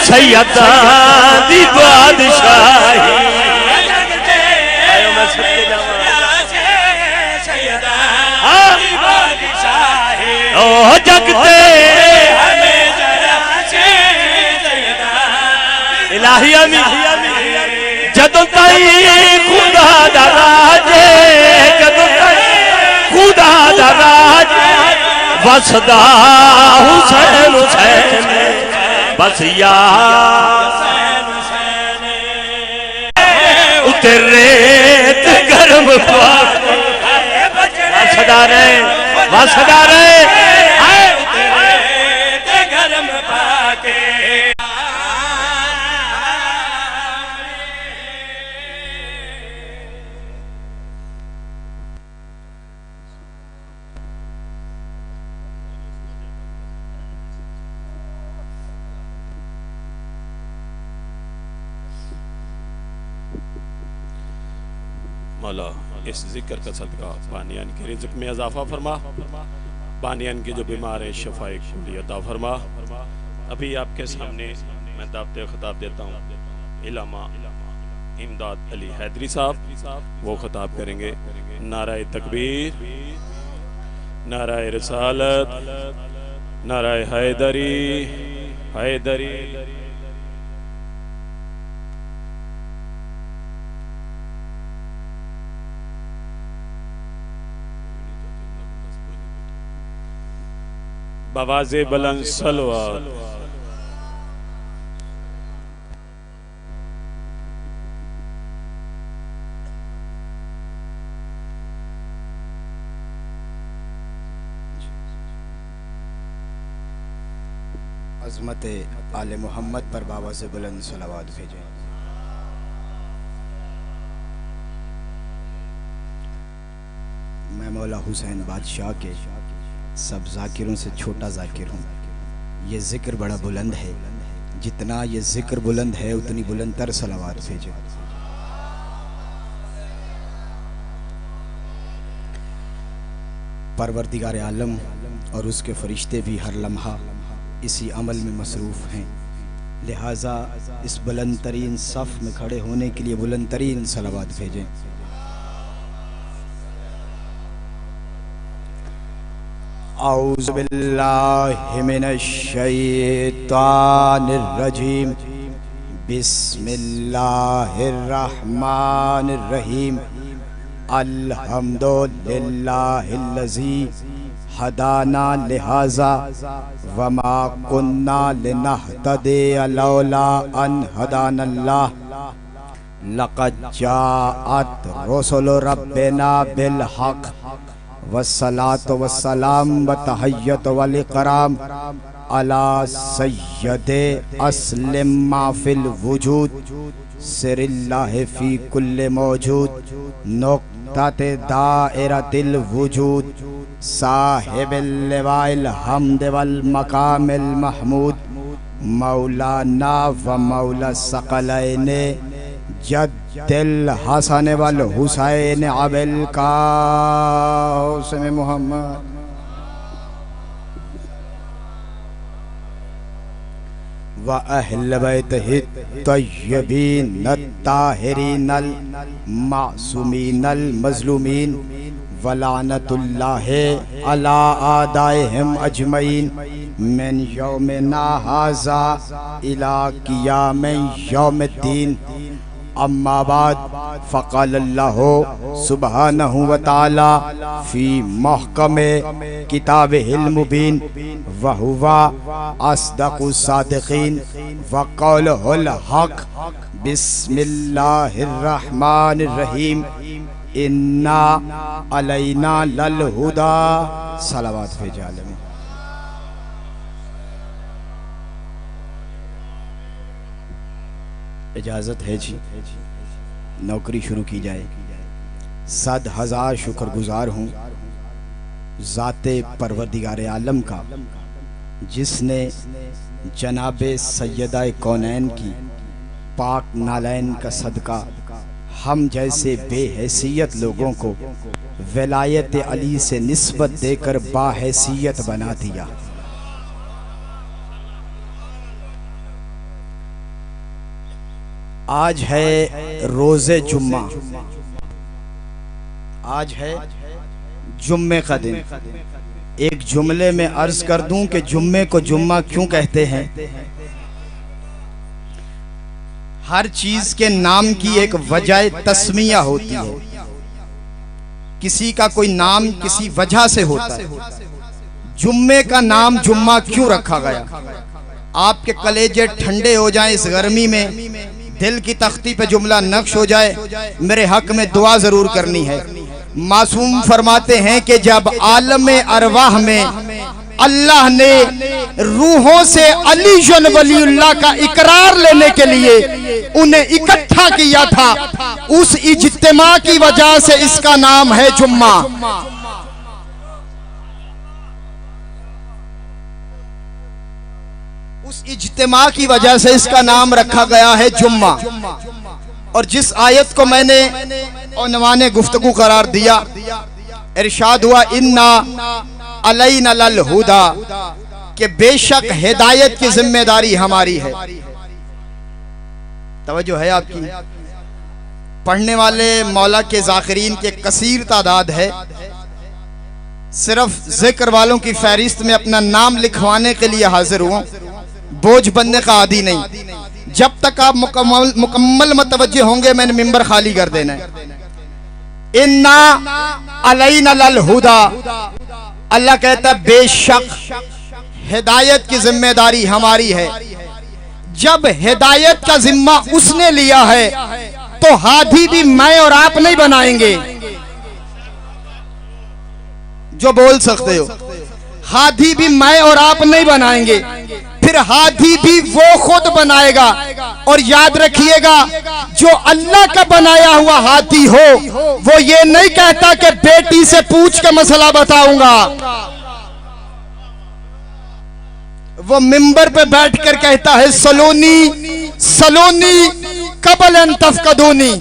सैयदा दी बादशाही ओ जगते इलाही जदों ताई खुदा दा राजे जदों ताई खुदा दा राजे वसदा हुसैन हुसैन बस यार उते रेत गर्म वसदा रहे वसदा रहे मौला इस जिक्र का सदका बानियान के रिज़्क़ में इजाफा फरमा, बानियान के जो बीमार हैं शफाए कुली अता फरमा। अभी आपके सामने मैं दावत खिताब देता हूँ इलामा इमदाद अली हैदरी साहब, वो खिताब करेंगे। नाराए तकबीर, नाराए रिसालत, नाराए हैदरी हैदरी। बवाज़े बुलंद सलवात। अज़मत आले मोहम्मद पर बाबा से बुलंद सलावात भेजें। मैं मौला हुसैन बादशाह के सब जाकिरों से छोटा जाकिर हूँ। ये ज़िक्र बड़ा बुलंद है, जितना ये ज़िक्र बुलंद है उतनी बुलंदतर सलावात भेजें। परवरदिगार आलम और उसके फरिश्ते भी हर लम्हा इसी अमल में मसरूफ़ हैं, लिहाजा इस बुलंद तरीन सफ़ में खड़े होने के लिए बुलंद तरीन सलावात भेजें। औज़ु बिल्लाहि मिनश्शैतानिर रजीम, बिस्मिल्लाहिर्रहमानिर रहीम। अल्हम्दुलिल्लाहिल्लज़ी हदाना लिहाजा वमा कुन्ना लिनहतदिया लौला अन हदानल्लाह। लक़द जाअत रुसुलु रब्बिना बिल हक़ वस्सलातु वस्सलाम व तहय्यतु वल इकराम अला सय्यदे अस्लिम मा फिल वजूद सिरिल्लाहि फी कुल्li मौजूद नुक्ताते दाइरतिल वजूद साहिबिल लिवाइल हम्द वल मकामिल महमूद मौलाना व मौला सकलैने जद्दिल हसन वल हुसैन अबिल कासिम मोहम्मद व अहल बैतिहि तय्यबीन अत्ताहिरीन अल मासूमीन अल मज़लूमीन व लानतुल्लाहि अला आदाइहिम अजमईन मिन यौमिना हाज़ा इला क़ियामिन यौमिद्दीन। अम्मा बाद फ़क़ालल्लाहु सुब्हानहु व तआला फ़ी महकमे किताबिहिल मुबीन व हुवा अस्दक़ुस सादिक़ीन व क़ौलुहुल हक़। बिस्मिल्लाहिर रहमानिर रहीम। इन्ना अलैना लल हुदा। सलावत भेजे आलमी। इजाज़त है जी, नौकरी शुरू की जाए। 100,000 शुक्रगुजार हूँ ज़ाते परवरदिगार आलम का, जिसने जनाबे सैयदा कौनैन की पाक नालैन का सदका हम जैसे बेहैसियत लोगों को विलायत अली से निस्बत देकर बाहैसियत बना दिया। आज है रोज़े जुम्मा, आज है जुम्मे का दिन। एक जुमले में अर्ज कर दूं कि जुम्मे को जुम्मा क्यों कहते हैं। हर चीज के नाम की एक वजह तस्मिया होती है, किसी का कोई नाम किसी वजह से होता है। जुम्मे का नाम जुम्मा क्यों रखा गया। आपके कलेजे ठंडे हो जाएं इस गर्मी में, दिल की तख्ती पे जुमला नक्श हो जाए, मेरे हक में दुआ जरूर करनी है। मासूम फरमाते हैं कि जब आलम अरवाह में अल्लाह ने रूहों से अली जन वलीउल्लाह का इकरार लेने के लिए उन्हें इकट्ठा किया था, उस इज्तिमा की वजह से इसका नाम है जुम्मा। उस इज्तिमा की वजह से इसका नाम रखा गया है जुम्मा। और जिस आयत को मैंने उन्वाने गुफ्तगू करार दिया, इरशाद हुआ इन्ना अलैना लल हुदा, कि बेशक हिदायत की जिम्मेदारी हमारी है। तवज्जो है आपकी। पढ़ने वाले मौला के ज़ाकिरीन के कसीर तादाद है। सिर्फ जिक्र वालों की फहरिस्त में अपना नाम लिखवाने के लिए हाजिर हुआ, बोझ बनने का आदी नहीं। जब तक आप मुकम्मल मतवज्जे होंगे मैंने मिंबर खाली कर देना है। इन्ना अलैना लल हुदा, अल्लाह कहता है बेशक हिदायत की जिम्मेदारी हमारी है। जब हिदायत का जिम्मा उसने लिया है तो हादी भी मैं और आप नहीं बनाएंगे जो बोल सकते हो। हादी भी मैं और आप नहीं बनाएंगे, फिर हादी भी वो खुद बनाएगा। और याद रखिएगा, जो अल्लाह का बनाया हुआ हादी हो वो ये नहीं कहता कि बेटी से पूछ के मसला बताऊंगा, वो मिंबर पे बैठकर कहता है सलोनी सलोनी कबल अन तफकदूनी,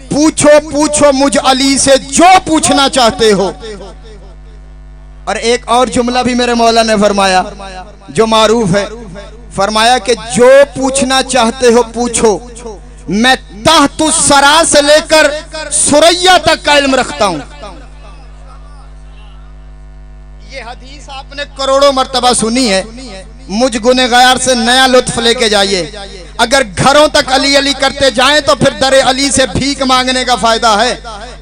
पूछो पूछो मुझ अली से जो पूछना चाहते हो। और एक और जुमला भी मेरे मौला ने फरमाया जो मारूफ है, फरमाया कि जो पूछना चाहते हो पूछो, मैं तहतु सरा से लेकर सुरैया तक का इल्म रखता हूं। ये हदीस आपने करोड़ों मर्तबा सुनी है। मुझ गुनहगार से नया लुत्फ लेके जाइए। अगर घरों तक अली अली करते जाएं तो फिर दरे अली से भीख मांगने का फायदा है।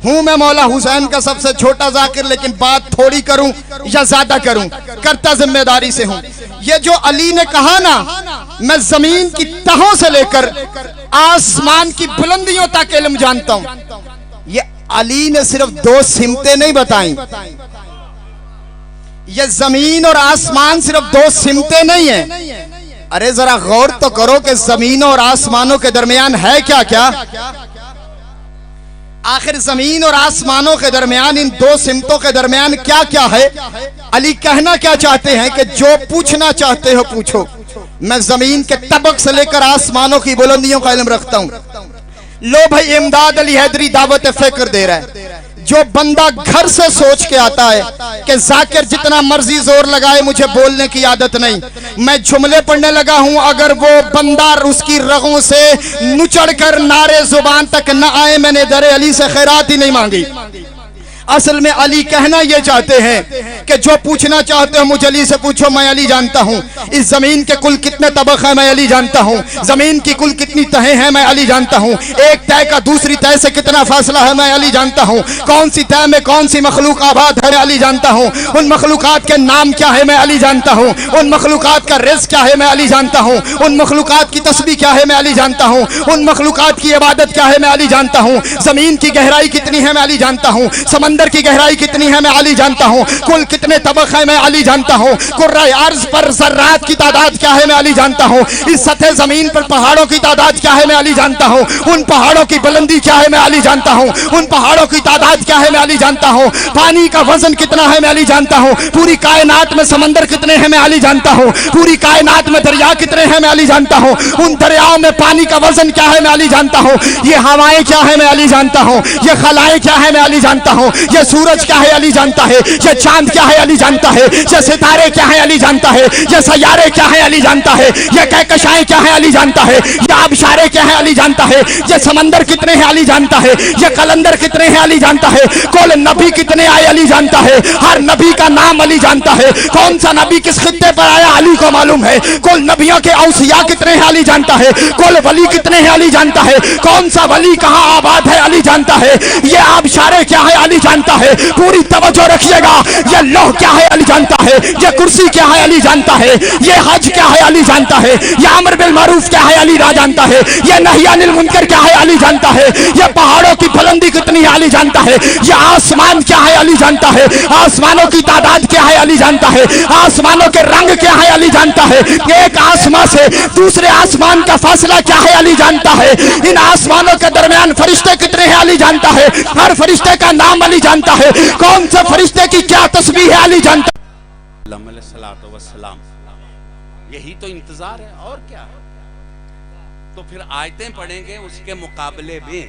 हूं मैं मौला हुसैन का सबसे छोटा जाकिर, लेकिन बात थोड़ी करूं या ज्यादा करूं, करता जिम्मेदारी से हूं। ये जो अली ने कहा ना, मैं जमीन की तहों से लेकर आसमान की बुलंदियों तक इल्म जानता हूं, ये अली ने सिर्फ दो सिमतें नहीं बताई। ये जमीन और आसमान सिर्फ दो सिमतें नहीं है। अरे जरा गौर तो करो कि जमीनों और आसमानों के दरमियान है क्या क्या। आखिर जमीन और आसमानों के दरमियान, इन दो सिमतों के दरमियान क्या क्या है। अली कहना क्या चाहते हैं कि जो पूछना चाहते हो पूछो, मैं जमीन के तबक से लेकर आसमानों की बुलंदियों का इल्म रखता हूं। लो भाई, इमदाद अली हैदरी दावत फिक्र दे रहा है। जो बंदा घर से सोच के आता है कि जाकिर जितना मर्जी जोर लगाए मुझे बोलने की आदत नहीं, मैं जुमले पढ़ने लगा हूं, अगर वो बंदा उसकी रगों से नुचड़ कर नारे जुबान तक न आए, मैंने दरे अली से खैरात ही नहीं मांगी। असल में अली कहना ये चाहते हैं कि जो पूछना चाहते हो मुझे अली से पूछो, मैं अली जानता हूँ। इस जमीन के कुल कितने तबक है मैं अली जानता हूँ। जमीन की कुल कितनी तहें हैं मैं अली जानता हूँ। एक तय का दूसरी तय से कितना फासला है मैं अली जानता हूँ। कौन सी तय में कौन सी मखलूक आबाद है मैं अली जानता हूँ। उन मखलूकात के नाम क्या है मैं अली जानता हूँ। उन मखलूकात का रिज़्क़ क्या है मैं अली जानता हूँ। उन मखलूकात की तस्बीह क्या है मैं अली जानता हूँ। उन मखलूकात की इबादत क्या है मैं अली जानता हूँ। जमीन की गहराई कितनी है मैं अली जानता हूँ। समंदर की गहराई कितनी है मैं अली जानता हूँ। कुल कितने तबक है मैं अली जानता हूँ। कुर्राए अर्ज पर ज़र्रात की तादाद क्या है मैं अली जानता हूँ। इस सतह जमीन पर पहाड़ों की तादाद क्या है मैं अली जानता हूँ। उन पहाड़ों की बुलंदी क्या है मैं अली जानता हूँ। उन पहाड़ों की तादाद क्या है मैं अली जानता हूँ। पानी का वजन कितना है मैं अली जानता हूँ। पूरी कायनात में समंदर कितने हैं मैं अली जानता हूँ। पूरी कायनात में दरिया कितने हैं मैं अली जानता हूँ। उन दरियाओं में पानी का वजन क्या है मैं अली जानता हूँ। ये हवाएं क्या है मैं अली जानता हूँ। ये खलाएं क्या है मैं अली जानता हूँ। ये सूरज क्या है अली जानता है, ये चांद क्या है अली जानता है, ये सितारे क्या है अली जानता है, ये सैयारे क्या है अली जानता है, ये कहकशाएं क्या है अली जानता है, ये आबशारे क्या है अली जानता है, ये समंदर कितने हैं अली जानता है, ये कलंदर कितने हैं अली जानता है, कुल नबी कितने आए अली जानता है, हर नबी का नाम अली जानता है, कौन सा नबी किस खित्ते पर आया अली को मालूम है, कुल नबियों के औसिया कितने हैं अली जानता है, कुल वली कितने हैं अली जानता है, कौन सा वली कहां आबाद है अली जानता है, ये आबशारे क्या है अली जानता है। पूरी तवज्जो रखिएगा, ये लौह क्या है अली जानता है, ये कुर्सी क्या है अली जानता है, ये हज क्या है अली जानता है, ये अमर बिल मारूफ क्या है अली जानता है, ये नही अनिल मुनकर क्या है अली जानता है, ये पहाड़ों की बुलंदी कितनी है अली जानता है, ये आसमान क्या है अली जानता है, आसमानों की तादाद क्या है अली जानता है, आसमानों के रंग क्या है अली जानता है, एक आसमान से दूसरे आसमान का फासला क्या है अली जानता है, इन आसमानों के दरमियान फरिश्ते कितने हैं अली जानता है, हर फरिश्ते का नाम अली जानता है, कौन से फरिश्ते की क्या तस्बीह है अली जानता है। वसलाम, यही तो इंतजार है और क्या है। तो फिर आयतें पढ़ेंगे उसके मुकाबले में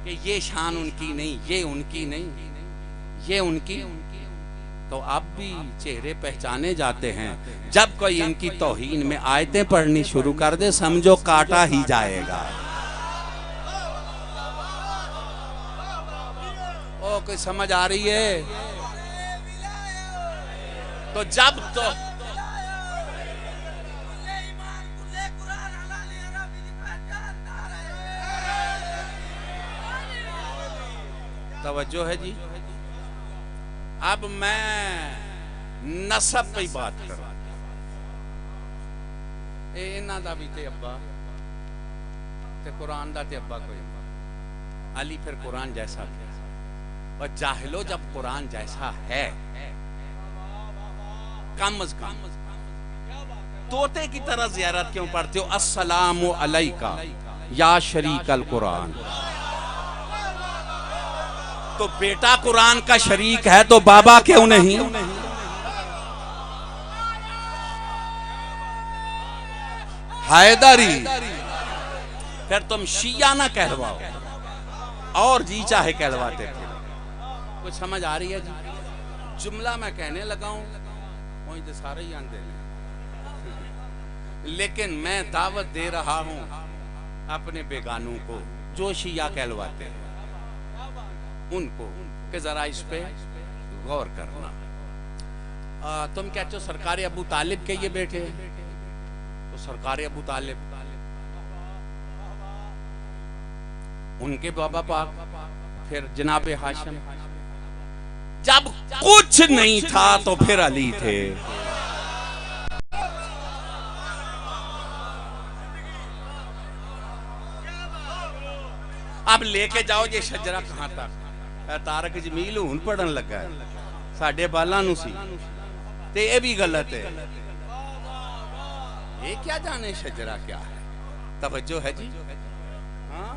कि ये शान उनकी नहीं, ये उनकी नहीं, ये उनकी, तो अब भी चेहरे पहचाने जाते हैं। जब कोई इनकी तौहीन में आयतें पढ़नी शुरू कर दे समझो काटा ही जाएगा। ओ कोई समझ आ रही है? तो जब तो तवज्जो है जी। अब मैं नसब पे बात करूं। इन्हां दा भी ते अब्बा ते कुरान दा ते अब्बा कोई अली फिर कुरान जैसा थे। और जाहिलो जब कुरान जैसा है कम अज कम तोते की तरह ज़ियारत क्यों पढ़ते हो? अस्सलामु अलैका या शरीक अल कुरान। तो बेटा कुरान का शरीक है तो बाबा क्यों नहीं? हैदरी। फिर तुम शिया ना कहलवाओ और जी चाहे कहलवाते थे। कुछ समझ आ रही है जी? जुमला मैं कहने लगा हूं वही तो सारे ही आंदे लेकिन मैं दावत दे रहा हूं अपने बेगानों को जो शिया कहलवाते हैं उनको कि जरा इस पे गौर करना। तुम कहते हो सरकार अबू तालिब के ये बेटे, तो सरकार अबू तालिब उनके बाबा पाक, फिर जनाब हाशिम। जब कुछ नहीं था तो फिर अली थे। अब लेके जाओ ये शजरा कहां तक? तारक जमील हुन पढ़न लगा साडे बालां नूं सी ते ये भी गलत है। ये क्या जाने शजरा क्या है? तवज्जो है जी? हाँ,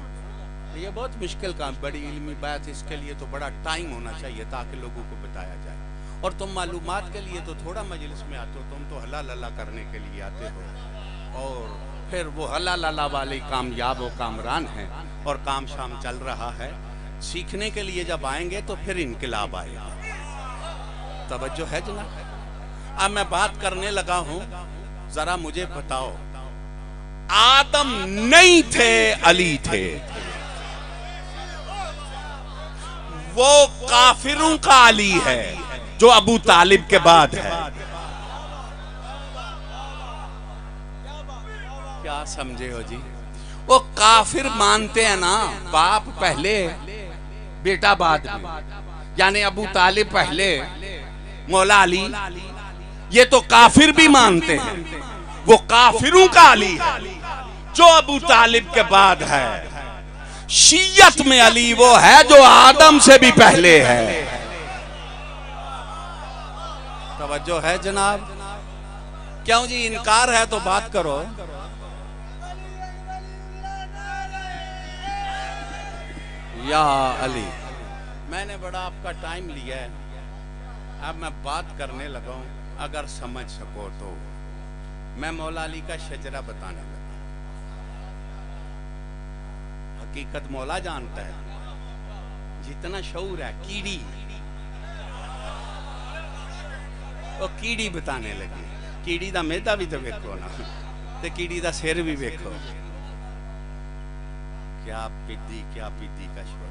ये बहुत मुश्किल काम, बड़ी इल्मी बात। इसके लिए तो बड़ा टाइम होना चाहिए ताकि लोगों को बताया जाए। और तुम मालूमात के लिए तो थोड़ा मजलिस में आते हो, तुम तो हल्ला लल्ला करने के लिए आते हो। और फिर वो हल्ला लल्ला वाले कामयाब व कामरान हैं और काम शाम चल रहा है। सीखने के लिए जब आएंगे तो फिर इनकलाब आएगा। तवज्जो है जनाब? अब मैं बात करने लगा हूं, जरा मुझे बताओ, आदम नहीं थे अली थे। वो काफिरों का अली है जो अबू तालिब के बाद है। क्या समझे हो जी? वो काफिर मानते हैं ना, बाप पहले बेटा बाद में, यानी अबू तालिब पहले मौला अली। ये तो काफिर भी मानते हैं वो काफिरों का अली है जो अबू तालिब के बाद है। शियत में अली वो है जो आदम से भी पहले है। तवज्जो है जनाब? क्यों जी इनकार है तो बात करो। या अली, मैंने बड़ा आपका टाइम लिया है, अब मैं बात करने लगा हूं। अगर समझ सको तो मैं मौला अली का शजरा बताने लगा। हकीकत मौला जानता है, जितना शऊर है कीड़ी, वो कीड़ी बताने लगी। कीड़ी दा मेदा भी तो वेखो ना, ते कीड़ी दा सिर भी वेखो। क्या पीदी का शोर।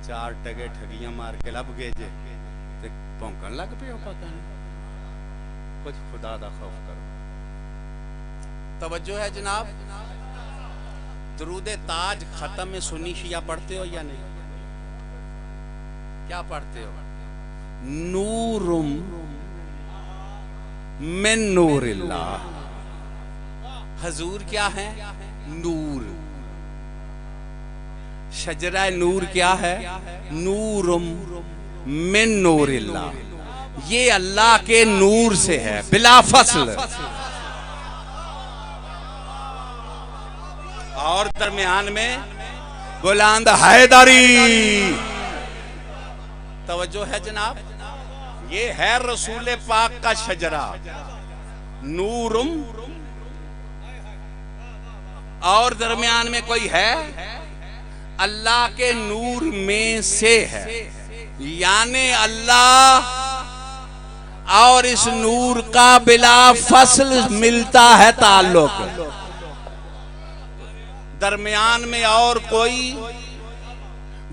चार टगे ठगियां मार के लब गए जे ते भौंकन लग पे। पता नहीं, कुछ खुदा दा खौफ करो। तवज्जो है जनाब। दरूदे ताज खत्म में सुन्नी शिया पढ़ते हो या नहीं? क्या पढ़ते हो? नूरुम मिन नूरिल्लाह। हजूर क्या है? नूर। शजरा नूर क्या है? नूरुम मिन नूरिल्लाह। ये अल्लाह के नूर से है, बिला फसल। और दरमियान में बुलंद हैदरी। तवज्जो है जनाब। ये है रसूल पाक का शजरा, नूरुम। और दरमियान में कोई है? अल्लाह के नूर में से है, यानी अल्लाह और इस नूर का बिला फसल मिलता है ताल्लुक। दरमियान में और कोई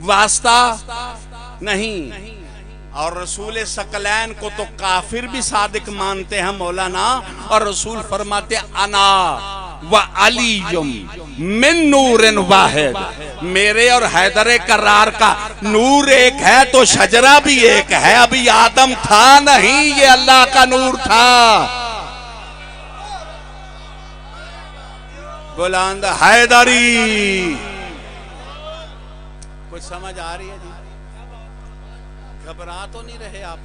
वास्ता नहीं। और रसूल सकलैन को तो काफिर भी सादिक मानते हैं मौलाना। और रसूल फरमाते अना व अलीयुम मिन नूरिन वाहिद। मेरे और हैदर करार का नूर एक है तो शजरा भी एक है। अभी आदम था नहीं, ये अल्लाह का नूर था। बुलंद हैदरी। कुछ समझ आ रही है जी? घबरा तो नहीं रहे आप?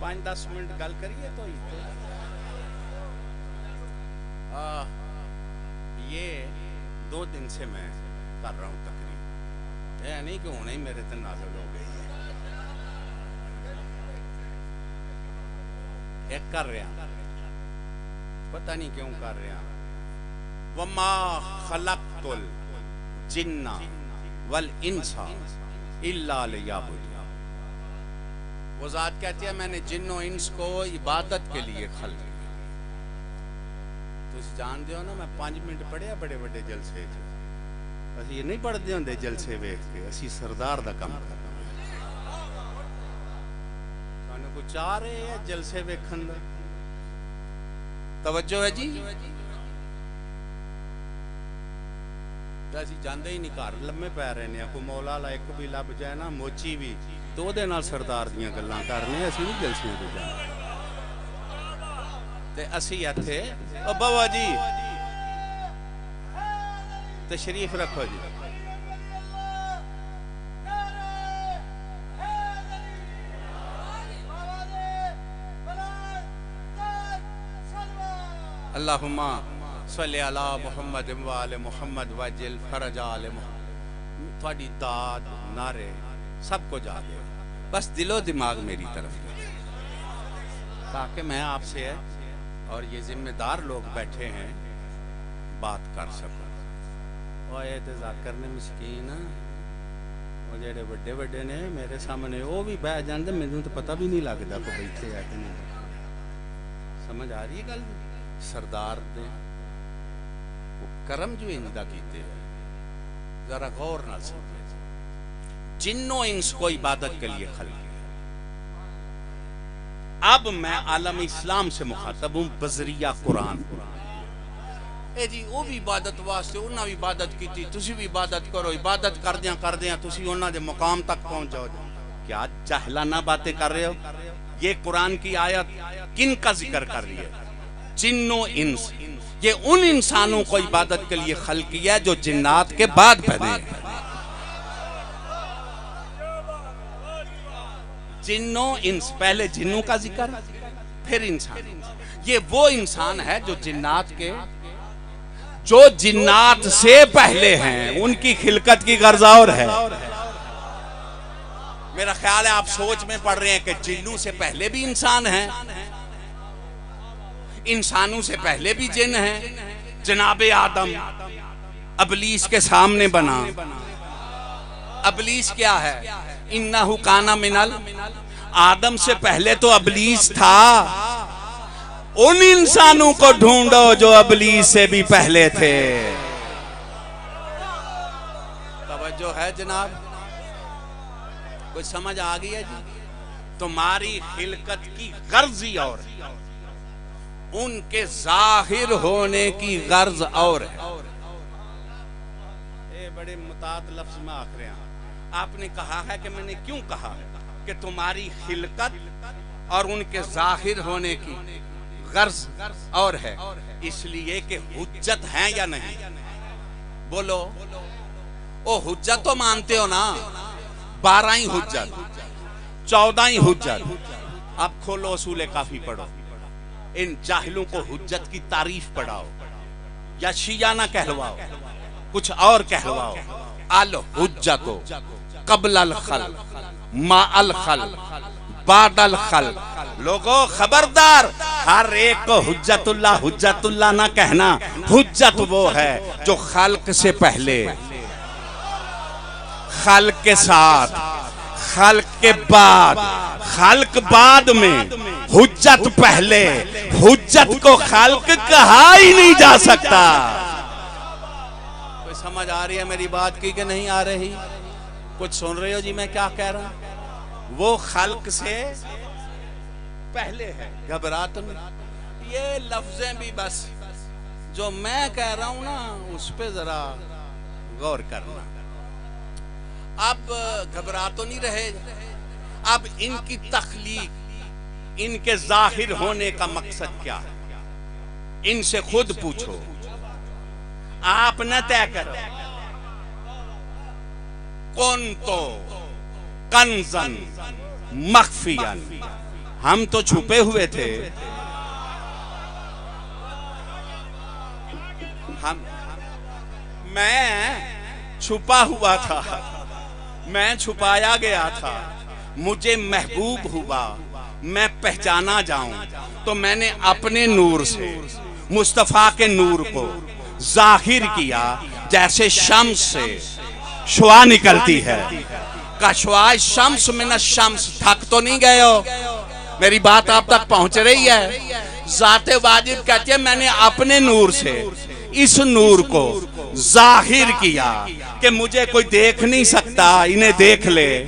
5-10 मिनट गल करिए तो ये 2 दिन से मैं कर रहा हूं तकरीर। यह नहीं कि होने ही मेरे तक नाज़िल हो गई है। एक कर रहा, पता नहीं क्यों कर रहा। वमा खलक़तुल जिन्ना वल इंसा इल्ला लियअबुदून। वो ज़ात कहती है मैंने जिन्नो इंस को इबादत के लिए खल्क़ किया। तुम जानते हो ना, मैं 5 मिनट पढ़िया बड़े बड़े जलसे। असी ये नहीं पढ़ते होंगे जलसे वेख के, असी सरदार दा काम कर रहे हैं। कुछ चाह रहे हैं जलसे वेखन दा। तवज्जो है जी? असी जाते ही नहीं, घर लम्मे पै रहे हैं। कोई मौला ला एक भी लभ जाए ना, मोची भी, तो ओदे नाल सरदार दियां गल्लां करने। असी नहीं जलसियां ते जाना। ते असी इत्थे ओ बाबा जी तशरीफ रखो जी। अल्लाहुम्मा सल्ली अला मुहम्मद व आले मुहम्मद वजिल फरज आले मुहम्मद। थोड़ी दाद नारे सबको जा दे, बस दिलो दिमाग मेरी तरफ, ताकि मैं आपसे और ये जिम्मेदार लोग बैठे हैं बात कर सकूं। और ये जाकर ने मिस्कीन वो जेडे बड़े बड़े ने मेरे सामने वो भी बह जाते, मैनू तो पता भी नहीं लगता को बैठे है कि नहीं। समझ आ रही है गल? सरदार ने वो करम जो इंदा कीते है, जरा गौर ना समझे। जिन्नो इंस को इबादत के लिए खल किया। अब मैं आलम इस्लाम से मुखातब हूं बजरिया कुरान। ए जी वो भी इबादत वास्ते उन्हें भी इबादत की थी, तुसी भी इबादत करो। इबादत कर दिया तुसी उन्होंने दे मुकाम तक पहुंच जाओ। क्या जाहिलाना बातें कर रहे हो? ये कुरान की आयत किन का जिक्र कर रही है? जिन्नो इंस, ये उन इंसानों को इबादत के लिए खल किया जो जिन्नात के बाद बने। जिन्नो इंस, पहले जिन्नों का जिक्र फिर इंसान। ये वो इंसान है जो जिन्नात के, जो जिन्नात से पहले हैं, उनकी खिलकत की गर्ज और है। मेरा ख्याल है आप सोच में पड़ रहे हैं कि जिन्नों से पहले भी इंसान हैं, इंसानों से पहले भी जिन हैं। जनाबे आदम अबलीस के सामने बना, अबलीस क्या है? इन्नहु काना मिनल, आदम से पहले तो अबलीस था। उन इंसानों को ढूंढो जो अबलीस से भी पहले थे। तवज्जो है जनाब? कुछ समझ आ गई है जी? तुम्हारी खिलकत की गर्ज ही और है, उनके जाहिर होने की गर्ज और है। ये बड़े मुताद लफ्ज में आख रहे हैं। आपने कहा है कि मैंने क्यों कहा कि तुम्हारी खिलकत और उनके जाहिर होने की गर्ज और है, इसलिए कि हुज्जत है या नहीं? बोलो। ओ हुज्जत तो मानते हो ना? 12 ही हुज्जत, 14 ही हुज्जत। अब खोलो उसूले काफी पढ़ो, इन जाहिलों को हुज्जत की तारीफ पढ़ाओ, या शिया ना कहलवाओ, कुछ और कहलवाओ। अल हुज्जतो कब्ल अल खल मा अल खल बाद अल खल। लोगों खबरदार, हर एक को हुज्जतुल्लाह ना कहना। हुज्जत वो है जो खल्क से पहले, खल्क के साथ, खल्क के बाद, खल्क बाद में, हुज्जत पहले। हुज्जत को खल्क कहा ही नहीं जा सकता। कोई समझ आ रही है मेरी बात की कि नहीं आ रही? कुछ सुन रहे हो जी मैं क्या कह रहा हूं? वो खल्क से पहले है। घबरा तो नहीं। ये लफ्जें भी बस जो मैं कह रहा हूं ना उस पे जरा गौर करना। अब घबरा तो नहीं रहे। अब इनकी तख्लीक, इनके जाहिर होने का मकसद क्या है? इनसे खुद पूछो, आप न तय करो। कौन तो कंजन मख्फियन, हम तो छुपे हुए थे। मैं छुपा हुआ था, मैं छुपाया गया था। मुझे महबूब हुआ, मैं पहचाना जाऊं तो मैंने अपने नूर से मुस्तफा के नूर को जाहिर किया। जैसे शम्स से शुआ निकलती है, कशवा शम्स में न शम्स। थक तो नहीं गए हो? मेरी बात आप तक पहुंच रही है? जाते वाजिब कहती है मैंने अपने नूर से इस नूर को जाहिर किया कि मुझे कोई देख नहीं सकता, इन्हें देख ले।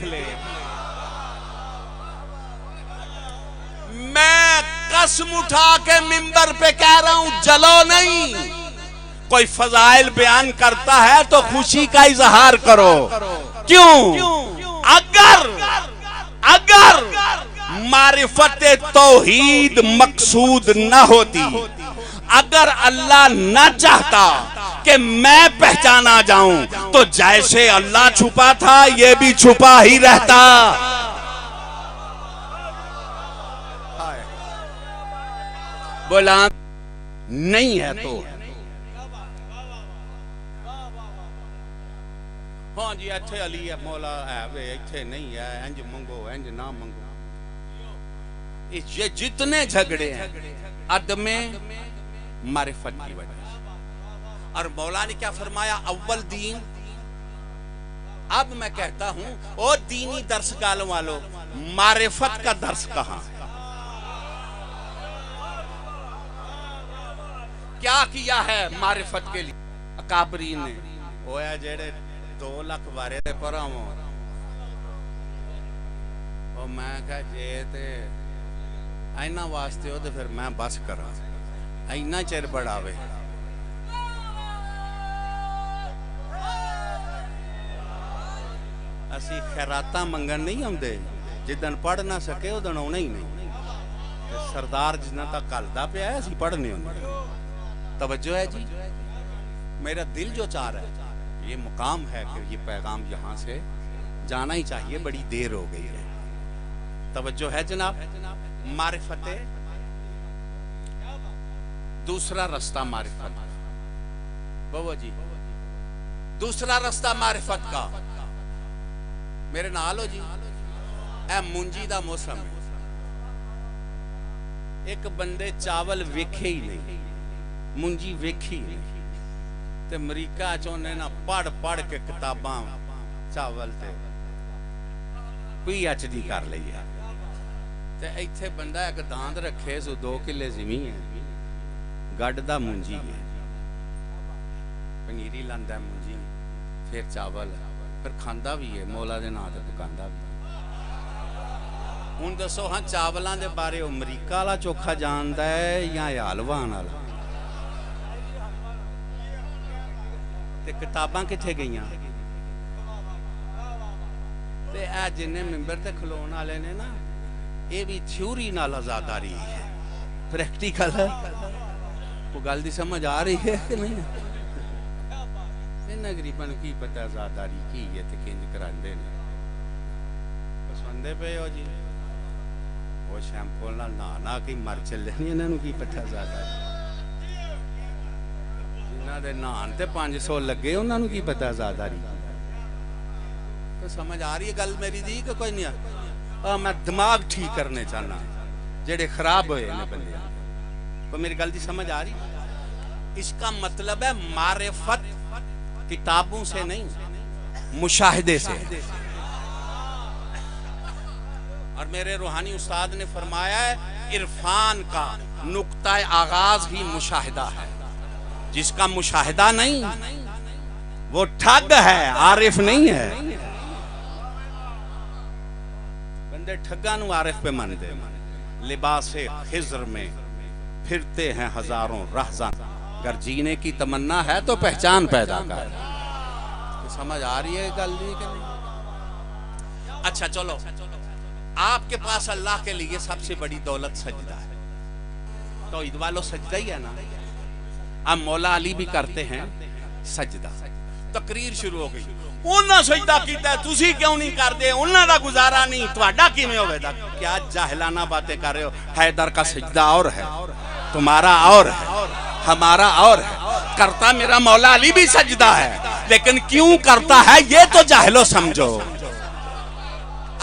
मैं कसम उठा के मिंबर पे कह रहा हूं, जलो नहीं। कोई फजाइल बयान करता है तो खुशी का इजहार करो। क्यों? अगर मारिफत तौहीद मकसूद न होती, अगर अल्लाह न चाहता कि मैं पहचाना जाऊं, तो जैसे अल्लाह छुपा था ये भी छुपा ही रहता। बोला नहीं है तो हाँ जी, इत्थे अली है, मौला है वे, इत्थे नहीं है, इंज मंगो इंज ना मंगो। ये जितने झगड़े हैं अदमे मारिफत की वजह से। और मौला ने क्या फरमाया? अव्वल दीन। अब मैं कहता हूं, ओ दीनी दर्स गालों वालों, मारिफत का दर्स कहां है? क्या किया है मारिफत के लिए अकाबरी ने? ओया जेड़े 2 लाख बारे दे परावो ओ मैं कहा जे ते इना वास्ते हो तो फिर मैं बस करा, इना चिर बढ़ावे। असी खैराता मंगन नहीं आउंदे, जिदन पढ़ ना सके उदन आउणा ही नहीं। सरदार जिन्ना तक घलदा पिया है असी पढ़ने आउंदे। तवज्जो है जी? मेरा दिल जो चाह रहा है, ये मुकाम है कि ये पैगाम यहां से जाना ही चाहिए, बड़ी देर हो गई है। तवज्जो है जनाब? मारिफत, दूसरा रास्ता मारिफत। बाबा जी, दूसरा रास्ता मारिफत का मेरे नाल हो जी। ए मुंजी दा मौसम है, एक बंदे चावल वेखे ही नहीं, मुंजी वेखी नहीं, ते अमरीका चोने ना पढ़ पढ़ के किताबां चावल ते PhD कर ली है ते इत्थे बंदा एक दांद रखे सो 2 किले ज़मीन है गड्ढदा मुंजी है पनीरी लांदा मुंजी फिर चावल फिर खांदा भी है मौला दे नां ते पकांदा भी हुण दसो हाँ चावलों के बारे अमरीका वाला चोखा जानता है या हलवान वाला ते किताबां किथे गईयां ते ऐ जिन्ने मैंबर ते खलोन वाले ने ना ये भी थ्योरी नाल आजादारी है प्रैक्टिकल वो गल दी समझ आ रही है कि नहीं इन्हां गरीबां नूं की पता आजादारी की है ते किंज करांदे ने पसंदे पे हो जी वो शैंपू नाल नहा के मर चले नहीं इन्हां नूं की पता आजादारी जिन्हां दे नहान ते 500 लगे उन्हां नूं की पता आजादारी तो समझ आ रही है गल मेरी दी कि कोई नहीं मैं दिमाग ठीक करने चाहना जेड़े खराब होए ने बंदे को मेरी गल दी समझ आ रही इसका मतलब है मारिफत किताबों से नहीं मुशाहिदे से और मेरे रूहानी उस्ताद ने फरमाया है इरफान का नुक्ता आगाज ही मुशाहिदा है जिसका मुशाहिदा नहीं वो ठग है आरिफ नहीं है बंदे ठगा नु आरिफ पे मानते लिबासे खिज्र में फिरते हैं हजारों रहज़ान अगर जीने की तमन्ना है तो पहचान पैदा कर तो समझ आ रही है गल कि नहीं अच्छा चलो आपके पास अल्लाह के लिए सबसे बड़ी दौलत सजदा है तो ईद वालों सजदा ही है ना अब मौला अली भी करते हैं सजदा तकरीर शुरू हो गई उन्हें सजदा कीता तुसी क्यों नहीं करते उन्हां दा गुजारा नहीं तुहाडा किवें होवेगा क्या जाहिलाना बातें कर रहे हो हैदर का सजदा और है तुम्हारा और है हमारा और है करता मेरा मौला अली भी सजदा है लेकिन क्यों करता है ये तो जाहिलो समझो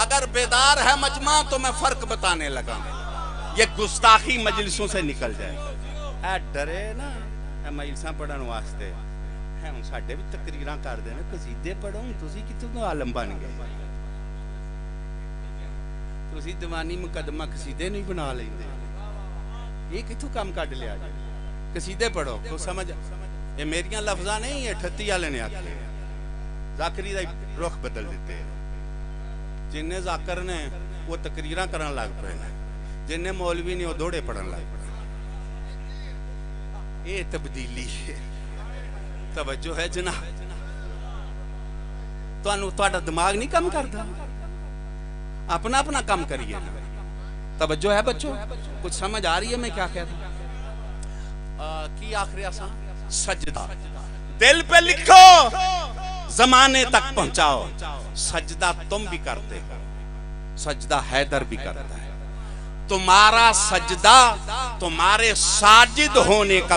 अगर बेदार है मजमा तो मैं फर्क बताने लगा ये गुस्ताखी मजलिसों से निकल जाए ऐ डरे ना मजलिसां पढ़न वास्ते है हुण साडे भी तकरीरां करदे ने कसीदे पढ़ो तुसी कितों आलम बन गए तुसी दीवानी मुकदमा कसीदे नहीं बना लेंदे ये कितों काम कढ लिया जी कसीदे पढ़ो को समझ ये मेरियां लफ्ज़ां नहीं ये 38 वाले ने आखे जाकरी दा रुख बदल दिते जिन्ने जाकर ने वो तकरीरां करन लग पे जिन्ने मौलवी ने वो दोड़े पढ़न लग पे ये तब्दीली है तवज्जो है जना तुहाडा दिमाग नहीं काम करता अपना अपना काम करिए ना तवज्जो है बच्चों कुछ समझ आ रही है मैं क्या कहता की आखिरी आसान सजदा दिल पे लिखो जमाने तक पहुंचाओ सजदा तुम भी करते हो सजदा हैदर भी करता है तुम्हारा सजदा तुम्हारे साजिद होने का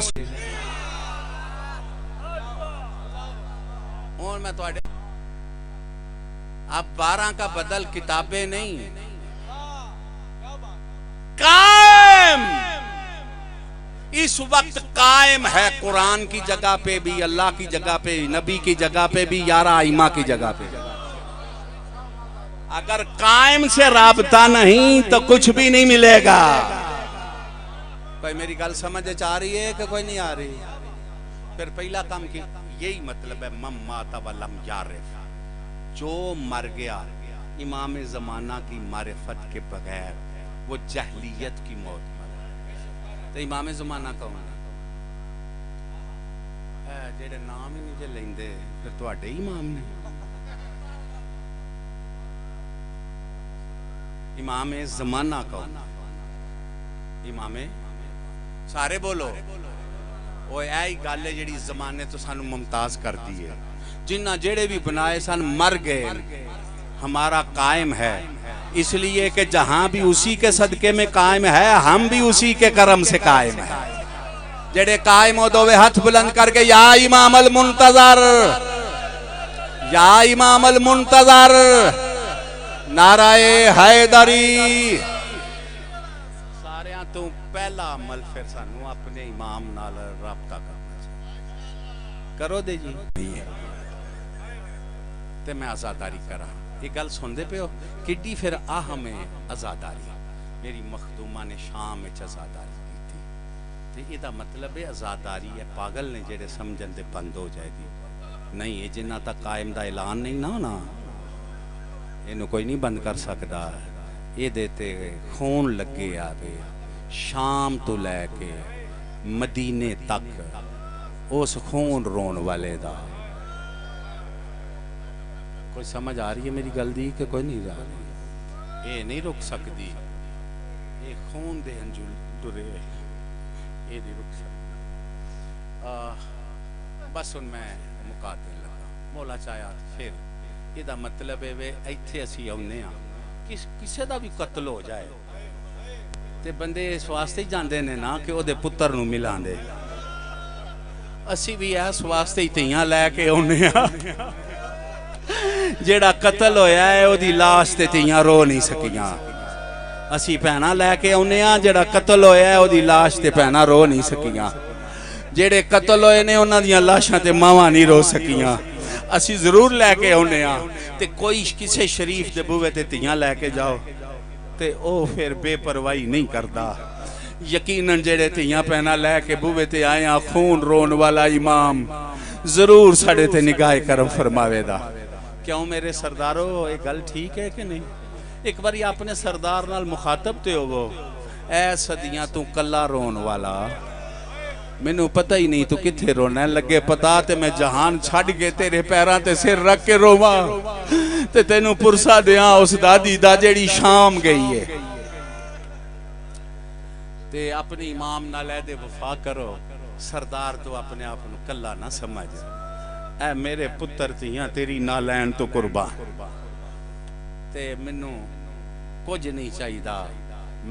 और मैं तो अब 12 का बदल किताबें नहीं कायम इस वक्त कायम है कुरान की जगह पे भी अल्लाह की जगह पे नबी की जगह पे भी यारा आइमा की जगह पे अगर कायम से राबता नहीं तो कुछ भी नहीं मिलेगा कोई मेरी गल समझ आ रही है कि कोई नहीं आ रही फिर पहला काम की यही मतलब है मम्माता वलम यारिफ जो मर गया इमाम जमाना की मारिफत के बगैर वो जहलियत की मौत मरा तो इमाम जमाना कौन है जेड़े नाम ही नहीं जे लेंदे फिर तुहाडे इमाम ने इमाम जमाना कौन इमाम सारे बोलो वो यही गल है जी जमाने तो सानू मुमताज कर दी है जिन्ना जेड़े भी बनाए सन मर गए हमारा कायम है इसलिए कि जहां भी उसी के सदके में कायम है हम भी उसी के करम से कायम है जेड़े कायम हो दोवे हाथ बुलंद करके या इमाम अल मुंतजर या इमाम अल मुंतजर नाराए हैदरी सारे तो पहला अमल फिर सानू अपने इमाम नाल राबता करना चाहिए करो दे जी ते मैं आज़ादारी करा। ये गल सुनते पे हो किड्डी फिर आहम है आज़ादारी। मेरी मखदूमा ने शाम में आज़ादारी की थी, तो यदा मतलब है आज़ादारी है पागल ने जेड़े समझन दे बंद हो जाएगी। नहीं ये जिन्ना तक कायम दा ऐलान नहीं ना होना इनू कोई नहीं बंद कर सकता। ये देते खून लगे आवे शाम तो लैके मदीने तक उस खून रोन वाले दा। कोई समझ आ रही है मेरी गल दी कि कोई नहीं आ रही? ये नहीं रुक सकती, ये खून दे हंजू डुरे ये नहीं रुक सकती। बस हुण मैं मुका देन लगा। मौला चाया फिर ਇਹਦਾ मतलब है वे ਇੱਥੇ ਅਸੀਂ ਆਉਂਦੇ ਆ ਕਿਸੇ ਦਾ ਵੀ ਕਤਲ ਹੋ ਜਾਏ ਤੇ ਬੰਦੇ ਇਸ ਵਾਸਤੇ ਹੀ ਜਾਂਦੇ ਨੇ ਨਾ ਕਿ ਉਹਦੇ ਪੁੱਤਰ ਨੂੰ ਮਿਲਾਂਦੇ। ਅਸੀਂ ਵੀ ਇਸ ਵਾਸਤੇ ਹੀ ਧੀਆਂ ਲੈ ਕੇ ਆਉਂਦੇ ਆ ਜਿਹੜਾ ਕਤਲ ਹੋਇਆ ਹੈ ਉਹਦੀ ਲਾਸ਼ ਤੇ ਧੀਆਂ ਰੋ ਨਹੀਂ ਸਕੀਆਂ। ਅਸੀਂ ਭੈਣਾਂ ਲੈ ਕੇ ਆਉਂਦੇ ਆ ਜਿਹੜਾ ਕਤਲ ਹੋਇਆ ਹੈ ਉਹਦੀ ਲਾਸ਼ ਤੇ ਭੈਣਾਂ ਰੋ ਨਹੀਂ ਸਕੀਆਂ। ਜਿਹੜੇ ਕਤਲ ਹੋਏ ਨੇ ਉਹਨਾਂ ਦੀਆਂ ਲਾਸ਼ਾਂ ਤੇ ਮਾਵਾਂ ਨਹੀਂ ਰੋ ਸਕੀਆਂ। ਅਸੀਂ ਜ਼ਰੂਰ ਲੈ ਕੇ ਆਉਂਦੇ ਆ ਤੇ ਕੋਈ ਕਿਸੇ ਸ਼ਰੀਫ ਦੇ ਬੂਹੇ ਤੇ ਧੀਆਂ ਲੈ ਕੇ ਜਾਓ ਤੇ ਉਹ ਫਿਰ ਬੇਪਰਵਾਹੀ ਨਹੀਂ ਕਰਦਾ। ਯਕੀਨਨ ਜਿਹੜੇ ਧੀਆਂ ਪੈਣਾ ਲੈ ਕੇ ਬੂਹੇ ਤੇ ਆਏ ਆ ਖੂਨ ਰੋਣ ਵਾਲਾ ਇਮਾਮ ਜ਼ਰੂਰ ਸਾਡੇ ਤੇ ਨਿਗਾਹ ਕਰਮ ਫਰਮਾਵੇਗਾ। क्यों मेरे सरदारो ये गल ठीक है कि नहीं? एक बार अपने सरदार नाल मुखातब ते होवो। ऐ सदियां तू कला रोन वाला मैनू पता ही नहीं तू किथे रोना लगे पता ते मैं जहान छड़ के तेरे पैरां ते सिर रख के रोवा ते तेनू पुरसा दियां उस दादी दा जेड़ी शाम गई है। ते अपने इमाम नाल दे वफा करो। सरदार तो अपने आप नू कला ना समझ। ऐ मेरे पुत्र धीयां तेरी ना लैन तो कुर्बान ते मैनू कुछ नहीं चाहिए।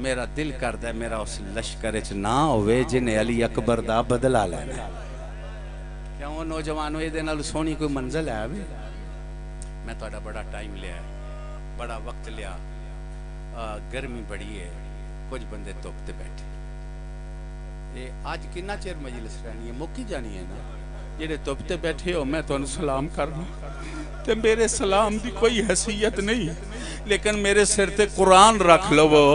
मेरा दिल करदा मेरा उस लश्कर च ना होवे जिन्हें अली अकबर दा बदला लेना। क्यों नौजवानों ये नाल सोहनी कोई मंजिल है वे? मैं तुहाडा बड़ा टाइम लिया बड़ा वक्त लिया। गर्मी बड़ी है कुछ बंदे धुप ते बैठे। ये अज कितना चिर मजलिस रहनी है मुक्की जानी है ना। जेडे धुप ते बैठे हो मैं तुहानू सलाम करना ते मेरे सलाम की कोई हैसियत नहीं लेकिन मेरे सिर ते कुरान रख लवो।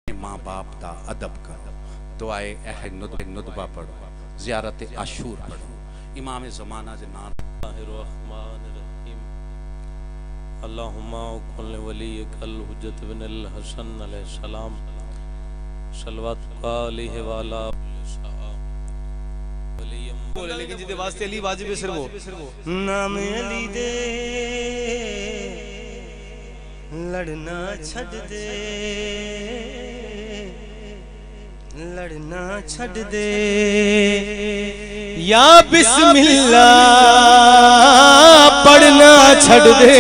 माँ बाप का अदब करो। दुआए अहद नुदबा पढ़ो। ज़ियारत आशूर पढ़ो। इमाम ज़माना के नाम अल्लाहुम्मा कुल वलियकल हुज्जत बिन हसन अलैहिस्सलाम सल्लल्लाहु अलैहि वाला बोले लेकिन जिदे वास्ते अली वाजिब सिर वो नाम अली दे लड़ना छड़ दे लड़ना छड़ दे या बिस्मिल्लाह पढ़ना छड़ दे।